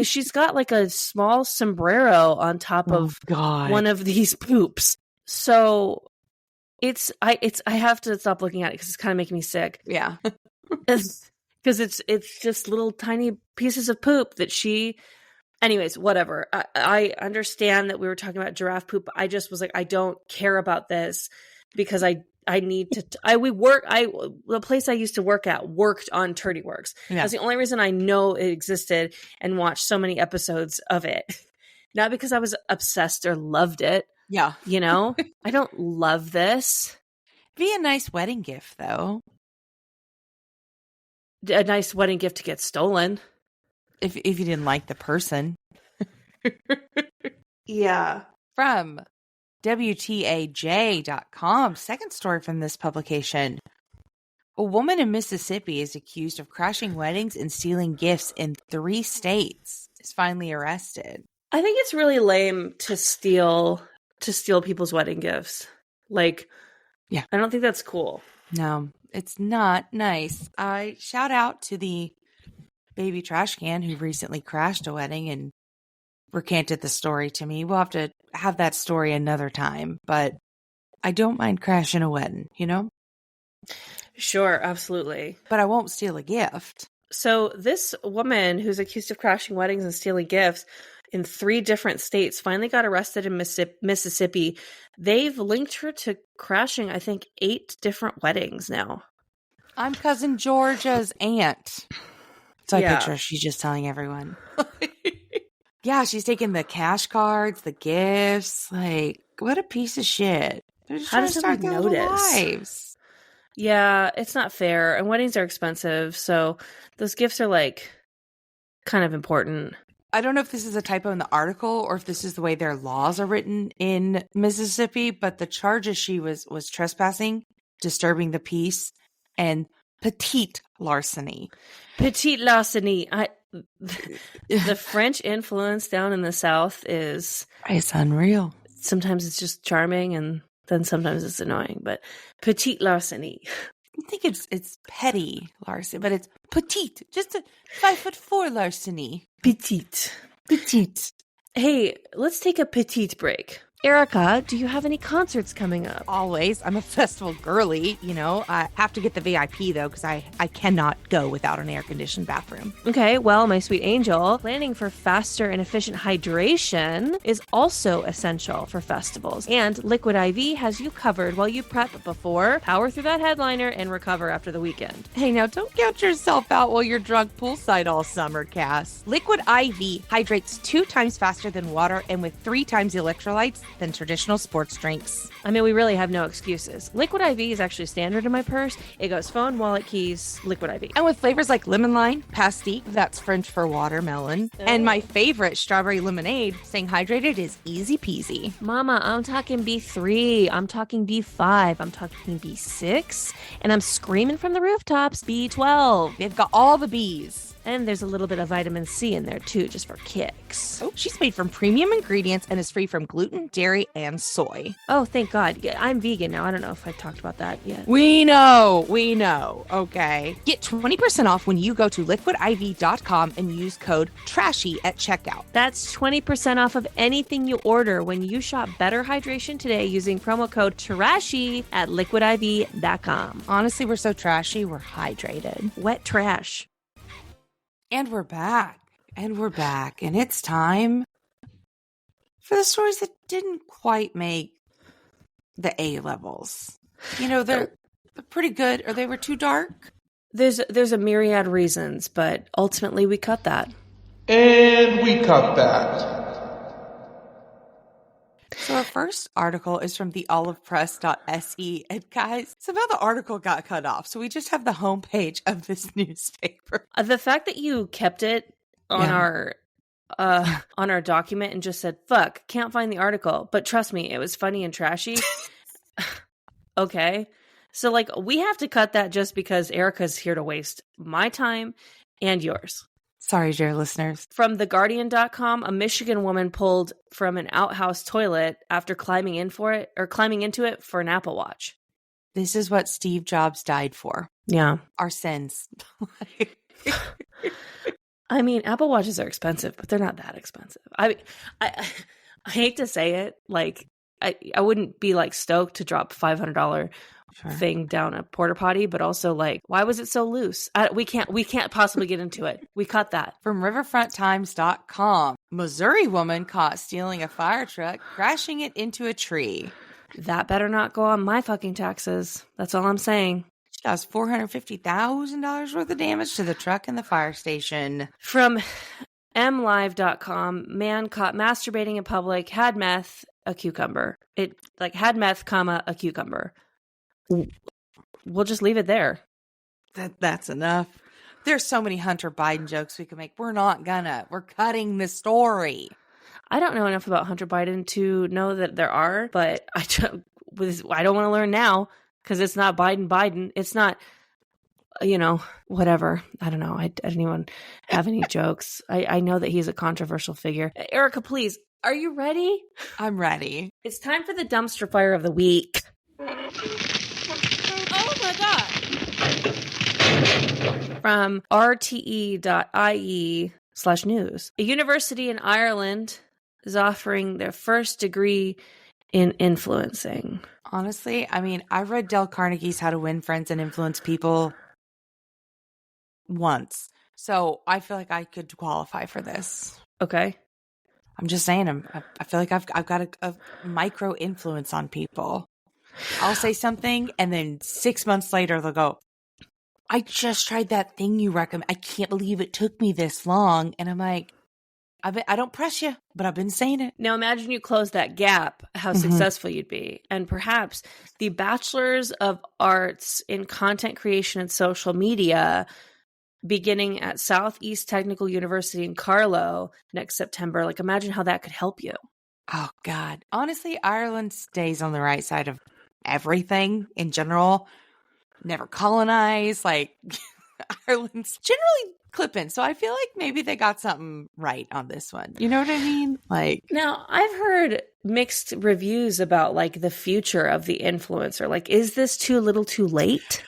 she's got like a small sombrero on top of one of these poops. So I have to stop looking at it because it's kind of making me sick. Yeah, because it's just little tiny pieces of poop that she. Anyways, whatever. I understand that we were talking about giraffe poop. But I just was like, I don't care about this because I need to. The place I used to work at worked on Turdy Works. Yeah. That's the only reason I know it existed and watched so many episodes of it. Not because I was obsessed or loved it. Yeah, you know, I don't love this. Be a nice wedding gift, though. A nice wedding gift to get stolen. if you didn't like the person. Yeah. From WTAJ.com, second story from this publication. A woman in Mississippi is accused of crashing weddings and stealing gifts in 3 states. Is finally arrested. I think it's really lame to steal people's wedding gifts. Like, yeah, I don't think that's cool. No, it's not nice. I shout out to the baby trash can who recently crashed a wedding and recanted the story to me. We'll have to have that story another time, but I don't mind crashing a wedding, you know? Sure, absolutely. But I won't steal a gift. So this woman who's accused of crashing weddings and stealing gifts in 3 different states finally got arrested in Mississippi. They've linked her to crashing, I think, 8 different weddings now. I'm Cousin Georgia's aunt. So I picture she's just telling everyone. Yeah, she's taking the cash cards, the gifts. Like, what a piece of shit. They're just How trying to does start their someone little notice? lives. Yeah, it's not fair. And weddings are expensive. So those gifts are like kind of important. I don't know if this is a typo in the article or if this is the way their laws are written in Mississippi, but the charges she was trespassing, disturbing the peace, and petite larceny. Petite larceny. The French influence down in the South is... It's unreal. Sometimes it's just charming and then sometimes it's annoying. But petite larceny. I think it's petty larceny, but it's petite. Just a 5'4" larceny. Petite. Petite. Hey, let's take a petite break. Erica, do you have any concerts coming up? Always. I'm a festival girly, you know. I have to get the VIP, though, because I cannot go without an air-conditioned bathroom. Okay, well, my sweet angel, planning for faster and efficient hydration is also essential for festivals. And Liquid IV has you covered while you prep before, power through that headliner, and recover after the weekend. Hey, now don't count yourself out while you're drunk poolside all summer, Cass. Liquid IV hydrates 2 times faster than water and with 3 times the electrolytes than traditional sports drinks. I mean, we really have no excuses. Liquid IV is actually standard in my purse. It goes phone, wallet, keys, Liquid IV. And with flavors like lemon lime, pastique, that's French for watermelon, and my favorite, strawberry lemonade, staying hydrated is easy peasy. Mama, I'm talking B3, I'm talking B5, I'm talking B6, and I'm screaming from the rooftops, B12. They've got all the B's. And there's a little bit of vitamin C in there too, just for kicks. Oh, she's made from premium ingredients and is free from gluten, dairy, and soy. Oh, thank God. Yeah, I'm vegan now. I don't know if I've talked about that yet. We know. Okay. Get 20% off when you go to liquidiv.com and use code TRASHY at checkout. That's 20% off of anything you order when you shop Better Hydration today using promo code TRASHY at liquidiv.com. Honestly, we're so trashy, we're hydrated. Wet trash. And we're back. And it's time for the stories that didn't quite make the A levels. You know, they're pretty good, or they were too dark. There's a myriad reasons, but ultimately we cut that. And we cut that. So our first article is from the olivepress.se. And guys, somehow the article got cut off. So we just have the homepage of this newspaper. The fact that you kept it on our document and just said, fuck, can't find the article. But trust me, it was funny and trashy. Okay. So like we have to cut that just because Erica's here to waste my time and yours. Sorry, dear listeners. From theguardian.com, a Michigan woman pulled from an outhouse toilet after climbing into it for an Apple Watch. This is what Steve Jobs died for. Yeah. Our sins. I mean, Apple Watches are expensive, but they're not that expensive. I hate to say it, like I wouldn't be like stoked to drop $500 thing down a porta potty, but also like, why was it so loose? We can't possibly get into it. We cut that. From riverfronttimes.com, Missouri woman caught stealing a fire truck, crashing it into a tree. That better not go on my fucking taxes. That's all I'm saying. She caused $450,000 worth of damage to the truck and the fire station. From mlive.com, man caught masturbating in public, had meth, a cucumber. It like had meth, a cucumber. We'll just leave it there. That's enough. There's so many Hunter Biden jokes we can make. We're cutting the story. I don't know enough about Hunter Biden to know that there are, but I don't want to learn now because it's not Biden. It's not, whatever. I don't know. I didn't even have any jokes. I know that he's a controversial figure. Erica, please, are you ready? I'm ready. It's time for the dumpster fire of the week. Oh my God. From rte.ie/news. A university in Ireland is offering their first degree in influencing. Honestly, I mean, I read Dale Carnegie's How to Win Friends and Influence People once. So I feel like I could qualify for this. Okay. I'm just saying, I feel like I've got a micro influence on people. I'll say something, and then 6 months later, they'll go, I just tried that thing you recommend. I can't believe it took me this long. And I'm like, I don't press you, but I've been saying it. Now imagine you close that gap, how successful you'd be. And perhaps the Bachelor's of Arts in Content Creation and Social Media beginning at Southeast Technical University in Carlow next September. Like, imagine how that could help you. Oh, God. Honestly, Ireland stays on the right side of everything in general. Never colonized. Like, Ireland's generally clipping. So I feel like maybe they got something right on this one. You know what I mean? Like, now I've heard mixed reviews about like the future of the influencer. Like, is this too little too late?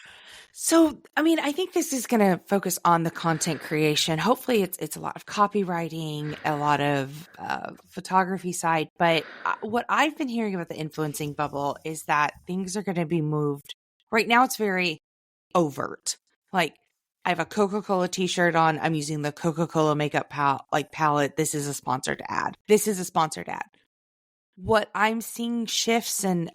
so, I mean, I think this is going to focus on the content creation. Hopefully it's a lot of copywriting, a lot of photography side. But what I've been hearing about the influencing bubble is that things are going to be moved. Right now, it's very overt. Like, I have a Coca-Cola t-shirt on. I'm using the Coca-Cola makeup palette. This is a sponsored ad. This is a sponsored ad. What I'm seeing shifts, and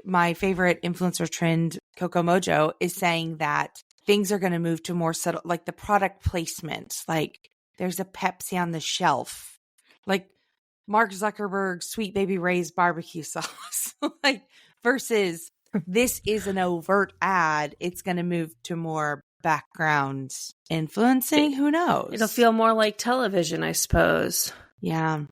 my favorite influencer trend, Coco Mojo, is saying that things are going to move to more subtle, like the product placement. Like, there's a Pepsi on the shelf. Like, Mark Zuckerberg's Sweet Baby Ray's barbecue sauce. Like, versus this is an overt ad. It's going to move to more background influencing. Who knows? It'll feel more like television, I suppose. Yeah.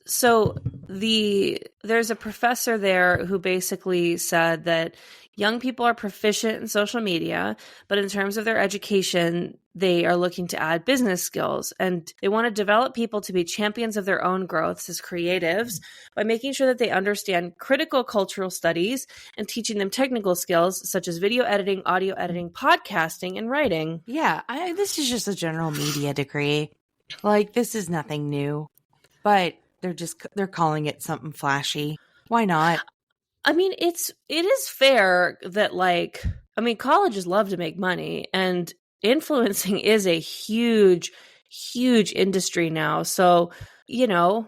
So there's a professor there who basically said that young people are proficient in social media, but in terms of their education, they are looking to add business skills, and they want to develop people to be champions of their own growths as creatives by making sure that they understand critical cultural studies and teaching them technical skills such as video editing, audio editing, podcasting, and writing. Yeah. This is just a general media degree. Like, this is nothing new, but they're calling it something flashy. Why not? I mean, it is fair that colleges love to make money, and influencing is a huge, huge industry now. So,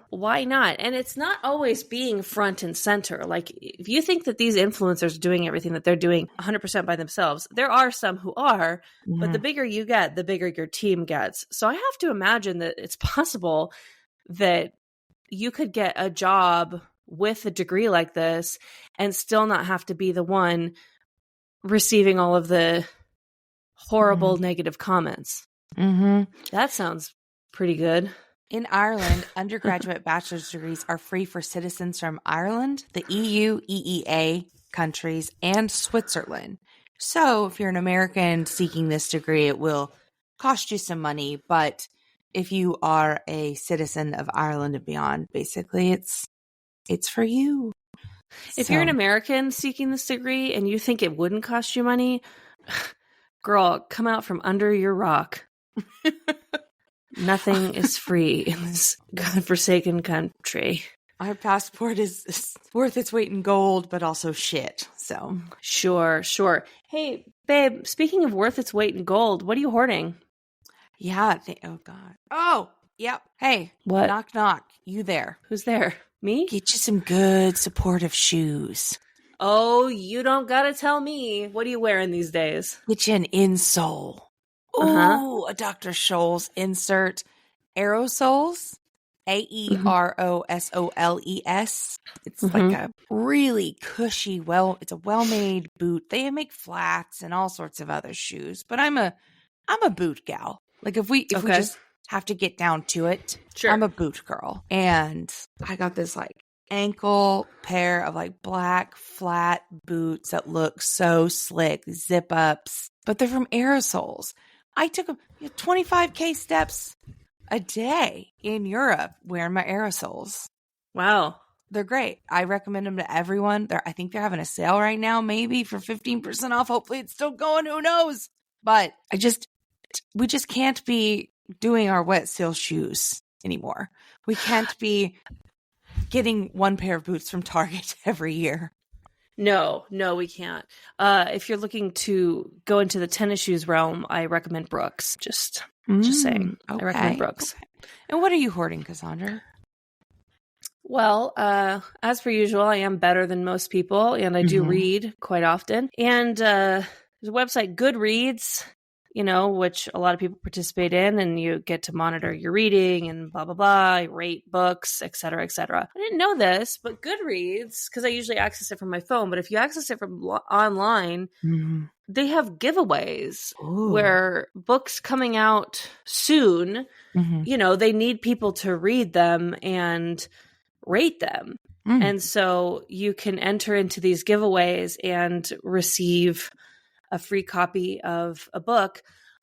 why not? And it's not always being front and center. Like, if you think that these influencers are doing everything that they're doing 100% by themselves, there are some who are, but the bigger you get, the bigger your team gets. So I have to imagine that it's possible that you could get a job with a degree like this and still not have to be the one receiving all of the horrible negative comments. That sounds pretty good. In Ireland, undergraduate bachelor's degrees are free for citizens from Ireland, the EU, EEA countries, and Switzerland. So if you're an American seeking this degree, it will cost you some money, but if you are a citizen of Ireland and beyond, basically it's for you. If you're an American seeking this degree and you think it wouldn't cost you money, girl, come out from under your rock. Nothing is free in this godforsaken country. Our passport is worth its weight in gold, but also shit. So Sure. Hey, babe, speaking of worth its weight in gold, what are you hoarding? yeah. Oh God. Oh, yep. Hey, What? knock, knock. You there? Who's there? Me? Get you some good supportive shoes. Oh, you don't gotta tell me. What are you wearing these days? Get you an insole. Ooh, a Dr. Scholl's insert. Aerosoles. Aerosoles. It's like a really cushy, it's a well-made boot. They make flats and all sorts of other shoes, but I'm a I'm a boot gal. Like if we Okay. just have to get down to it, Sure. I'm a boot girl. And I got this like ankle pair of like black flat boots that look so slick, zip ups, but they're from Aerosoles. I took 25K steps a day in Europe wearing my Aerosoles. Wow. They're great. I recommend them to everyone. I think they're having a sale right now, maybe for 15% off. Hopefully it's still going. Who knows? But we just can't be doing our wet seal shoes anymore. We can't be getting one pair of boots from Target every year. No, we can't. If you're looking to go into the tennis shoes realm, I recommend Brooks. Just saying. Okay. I recommend Brooks. Okay. And what are you hoarding, Cassandra? Well, as per usual, I am better than most people, and I do read quite often. And there's a website, Goodreads, which a lot of people participate in, and you get to monitor your reading and blah, blah, blah, rate books, et cetera, et cetera. I didn't know this, but Goodreads, because I usually access it from my phone, but if you access it from online, they have giveaways where books coming out soon, they need people to read them and rate them. And so you can enter into these giveaways and receive a free copy of a book.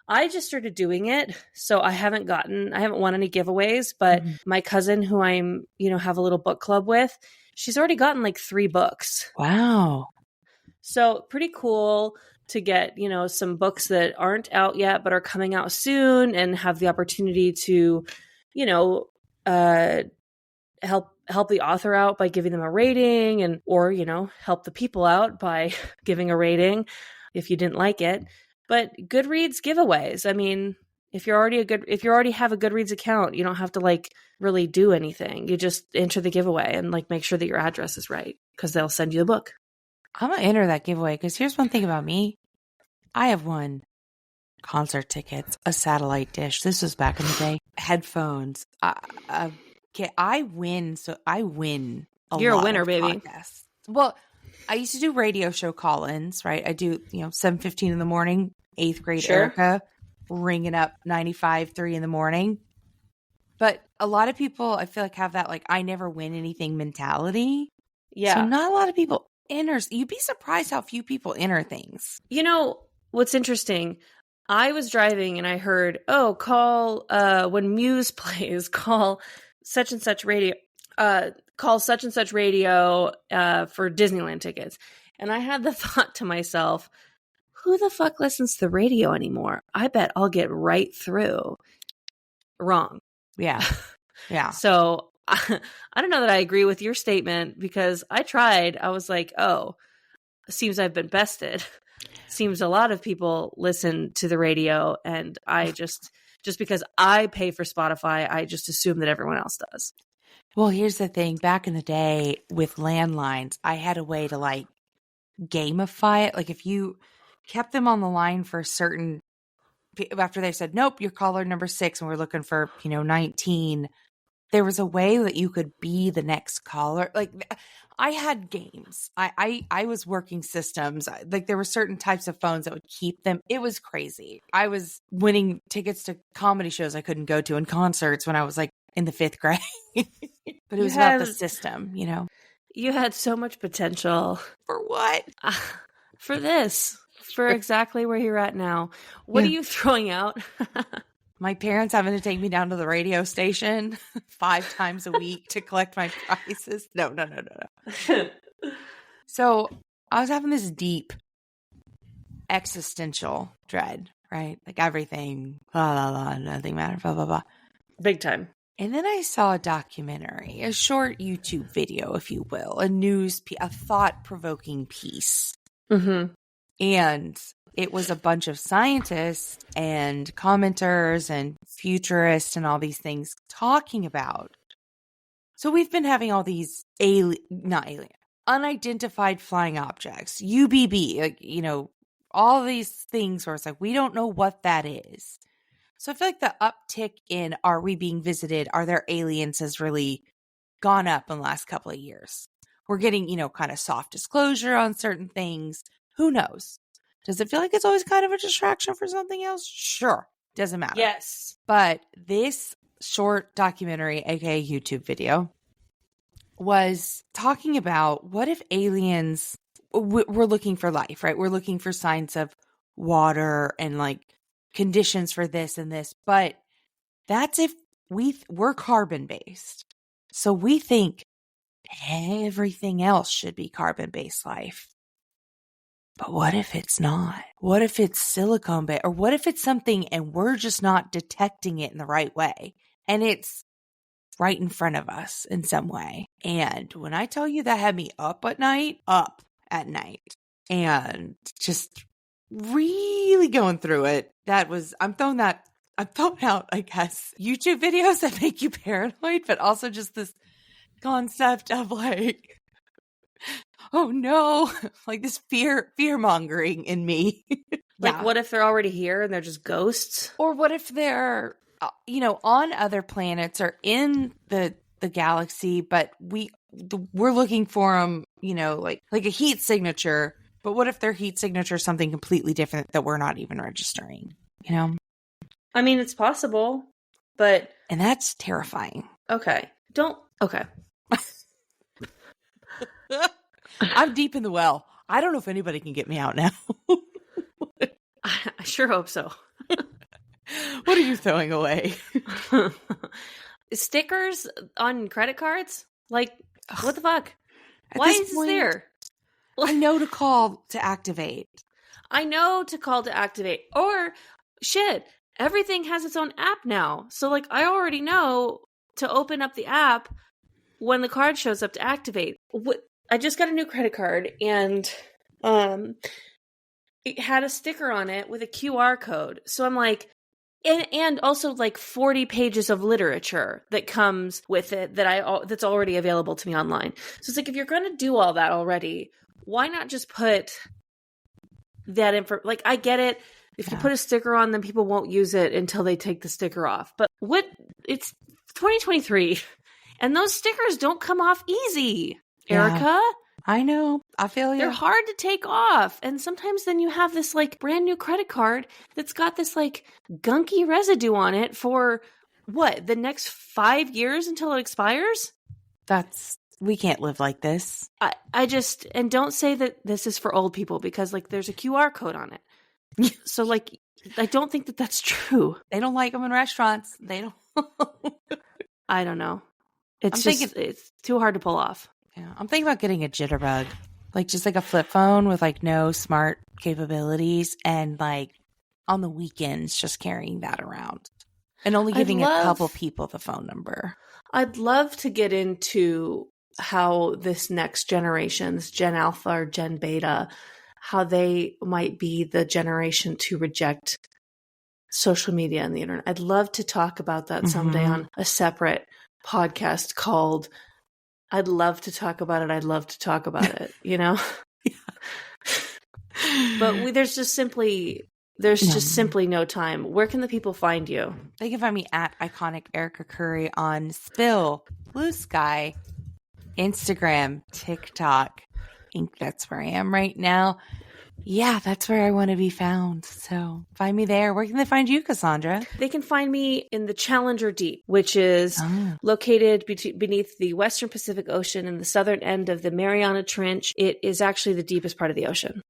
I just started doing it, so I haven't won any giveaways, but my cousin who I'm, have a little book club with, she's already gotten like 3 books. Wow. So pretty cool to get, some books that aren't out yet, but are coming out soon and have the opportunity to, help the author out by giving them a rating or help the people out by giving a rating if you didn't like it. But Goodreads giveaways, I mean, if you already have a Goodreads account, you don't have to like really do anything. You just enter the giveaway and like make sure that your address is right because they'll send you a book. I'm going to enter that giveaway because here's one thing about me. I have won concert tickets, a satellite dish. This was back in the day. Headphones. I win. So I win. You're a lot winner, of baby. podcasts. Well, I used to do radio show call-ins, right? I do, 7:15 in the morning, 8th grade Sure. Erica, ringing up 95.3 in the morning. But a lot of people, I feel like, have that, like, I never win anything mentality. Yeah. So not a lot of people enter. You'd be surprised how few people enter things. What's interesting, I was driving and I heard, call, when Muse plays, call such and such radio, for Disneyland tickets. And I had the thought to myself, who the fuck listens to the radio anymore? I bet I'll get right through. Wrong. Yeah. Yeah. So I don't know that I agree with your statement because I tried. I was like, seems I've been bested. Seems a lot of people listen to the radio, and I just because I pay for Spotify, I just assume that everyone else does. Well, here's the thing. Back in the day with landlines, I had a way to like gamify it. Like if you kept them on the line for a certain, after they said, nope, you're caller number 6 and we're looking for, 19, there was a way that you could be the next caller. Like I had games. I was working systems. Like there were certain types of phones that would keep them. It was crazy. I was winning tickets to comedy shows I couldn't go to and concerts when I was like in the 5th grade. But it was about the system, You had so much potential. For what? For this. For exactly where you're at now. What are you throwing out? My parents having to take me down to the radio station 5 times a week to collect my prices. No. So I was having this deep existential dread, right? Like everything, blah, blah, blah, nothing matters, blah, blah, blah. Big time. And then I saw a documentary, a short YouTube video, if you will, a thought-provoking piece. Mm-hmm. And it was a bunch of scientists and commenters and futurists and all these things talking about. So we've been having all these unidentified flying objects, UBB, like, all these things where it's like, we don't know what that is. So I feel like the uptick in are we being visited, are there aliens has really gone up in the last couple of years. We're getting, kind of soft disclosure on certain things. Who knows? Does it feel like it's always kind of a distraction for something else? Sure. Doesn't matter. Yes. But this short documentary, aka YouTube video, was talking about what if aliens we're looking for life, right? We're looking for signs of water and like conditions for this and this, but that's if we're carbon based. So we think everything else should be carbon based life. But what if it's not? What if it's silicone based? Or what if it's something and we're just not detecting it in the right way? And it's right in front of us in some way. And when I tell you that had me up at night, and just really going through it, I'm throwing out, I guess, YouTube videos that make you paranoid, but also just this concept of like, oh no, like this fear mongering in me. Like, what if they're already here and they're just ghosts? Or what if they're, on other planets or in the galaxy, but we're looking for them, like a heat signature. But what if their heat signature is something completely different that we're not even registering? I mean, it's possible, but and that's terrifying. Okay. Okay. I'm deep in the well. I don't know if anybody can get me out now. I sure hope so. What are you throwing away? Stickers on credit cards? Like, what the fuck? At Why this is this point, there? I know to call to activate. Or, shit, everything has its own app now. So, like, I already know to open up the app when the card shows up to activate. I just got a new credit card, and it had a sticker on it with a QR code. So I'm like, and also like 40 pages of literature that comes with it that's already available to me online. So it's like, if you're going to do all that already, why not just put that info? Like, I get it. If you put a sticker on, then people won't use it until they take the sticker off. But it's 2023, and those stickers don't come off easy, Erica. Yeah. I know. I feel you. They're hard to take off. And sometimes then you have this like brand new credit card that's got this like gunky residue on it for the next 5 years until it expires? We can't live like this. I just, and don't say that this is for old people, because like there's a QR code on it. So like, I don't think that that's true. They don't like them in restaurants. They don't. I don't know. It's too hard to pull off. Yeah, I'm thinking about getting a Jitterbug, like just like a flip phone with like no smart capabilities, and like on the weekends just carrying that around and only giving a couple people the phone number. I'd love to get into how this next generation, this Gen Alpha or Gen Beta, how they might be the generation to reject social media and the internet. I'd love to talk about that someday on a separate podcast called I'd love to talk about it. I'd love to talk about it, Yeah. But there's just simply no time. Where can the people find you? They can find me at Iconic Erica Curry on Spill, Blue Sky, Instagram, TikTok. I think that's where I am right now. Yeah, that's where I want to be found. So find me there. Where can they find you, Cassandra? They can find me in the Challenger Deep, which is located beneath the Western Pacific Ocean and the southern end of the Mariana Trench. It is actually the deepest part of the ocean.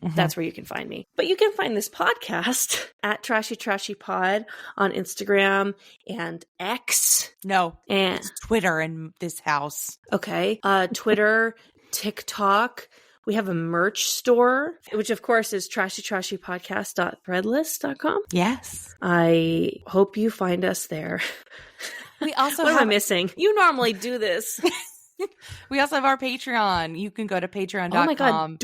That's where you can find me. But you can find this podcast at Trashy Trashy Pod on Instagram and X. No, and it's Twitter in this house. Okay. Twitter, TikTok. We have a merch store, which of course is trashytrashypodcast.threadless.com. Yes. I hope you find us there. We also what am I missing? You normally do this. We also have our Patreon. You can go to patreon.com. Oh my God,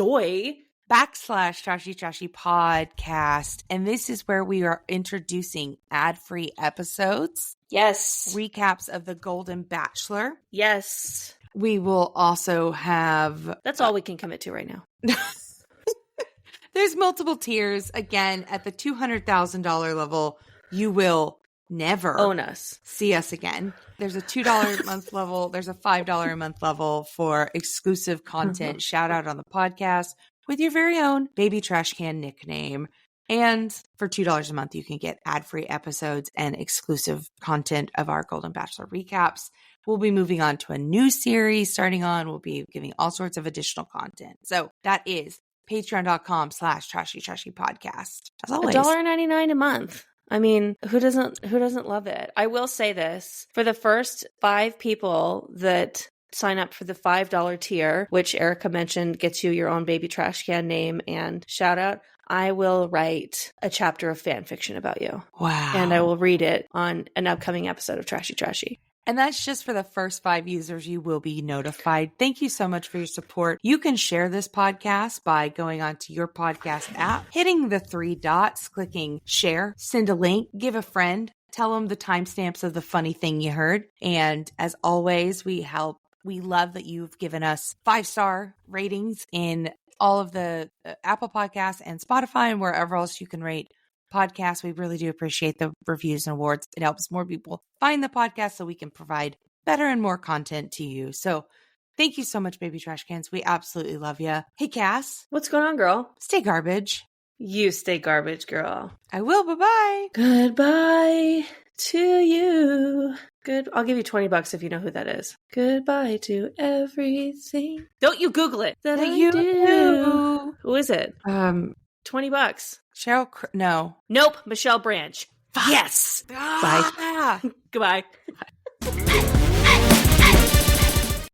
/Trashy Trashy Podcast. And this is where we are introducing ad-free episodes. Yes. Recaps of The Golden Bachelor. Yes. We will also have... That's all we can commit to right now. There's multiple tiers. Again, at the $200,000 level, you will never own us. See us again. There's a $2 a month level. There's a $5 a month level for exclusive content. Shout out on the podcast. with your very own Baby Trash Can nickname. And for $2 a month, you can get ad-free episodes and exclusive content of our Golden Bachelor recaps. We'll be moving on to a new series starting on. We'll be giving all sorts of additional content. So that is patreon.com/trashy podcast. As always, $1.99 a month. I mean, who doesn't love it? I will say this. For the first 5 people that sign up for the $5 tier, which Erica mentioned gets you your own Baby Trash Can name and shout out, I will write a chapter of fan fiction about you. Wow. And I will read it on an upcoming episode of Trashy Trashy. And that's just for the first 5 users. You will be notified. Thank you so much for your support. You can share this podcast by going onto your podcast app, hitting the 3 dots, clicking share, send a link, give a friend, tell them the timestamps of the funny thing you heard. And as always, we love that you've given us 5-star ratings in all of the Apple Podcasts and Spotify and wherever else you can rate podcasts. We really do appreciate the reviews and awards. It helps more people find the podcast so we can provide better and more content to you. So thank you so much, Baby Trash Cans. We absolutely love you. Hey, Cass. What's going on, girl? Stay garbage. You stay garbage, girl. I will. Bye-bye. Goodbye to you. Good. I'll give you $20 if you know who that is. Goodbye to everything. Don't you Google it. That I do. Who is it? $20. Cheryl. No. Nope. Michelle Branch. Yes. Bye. Goodbye.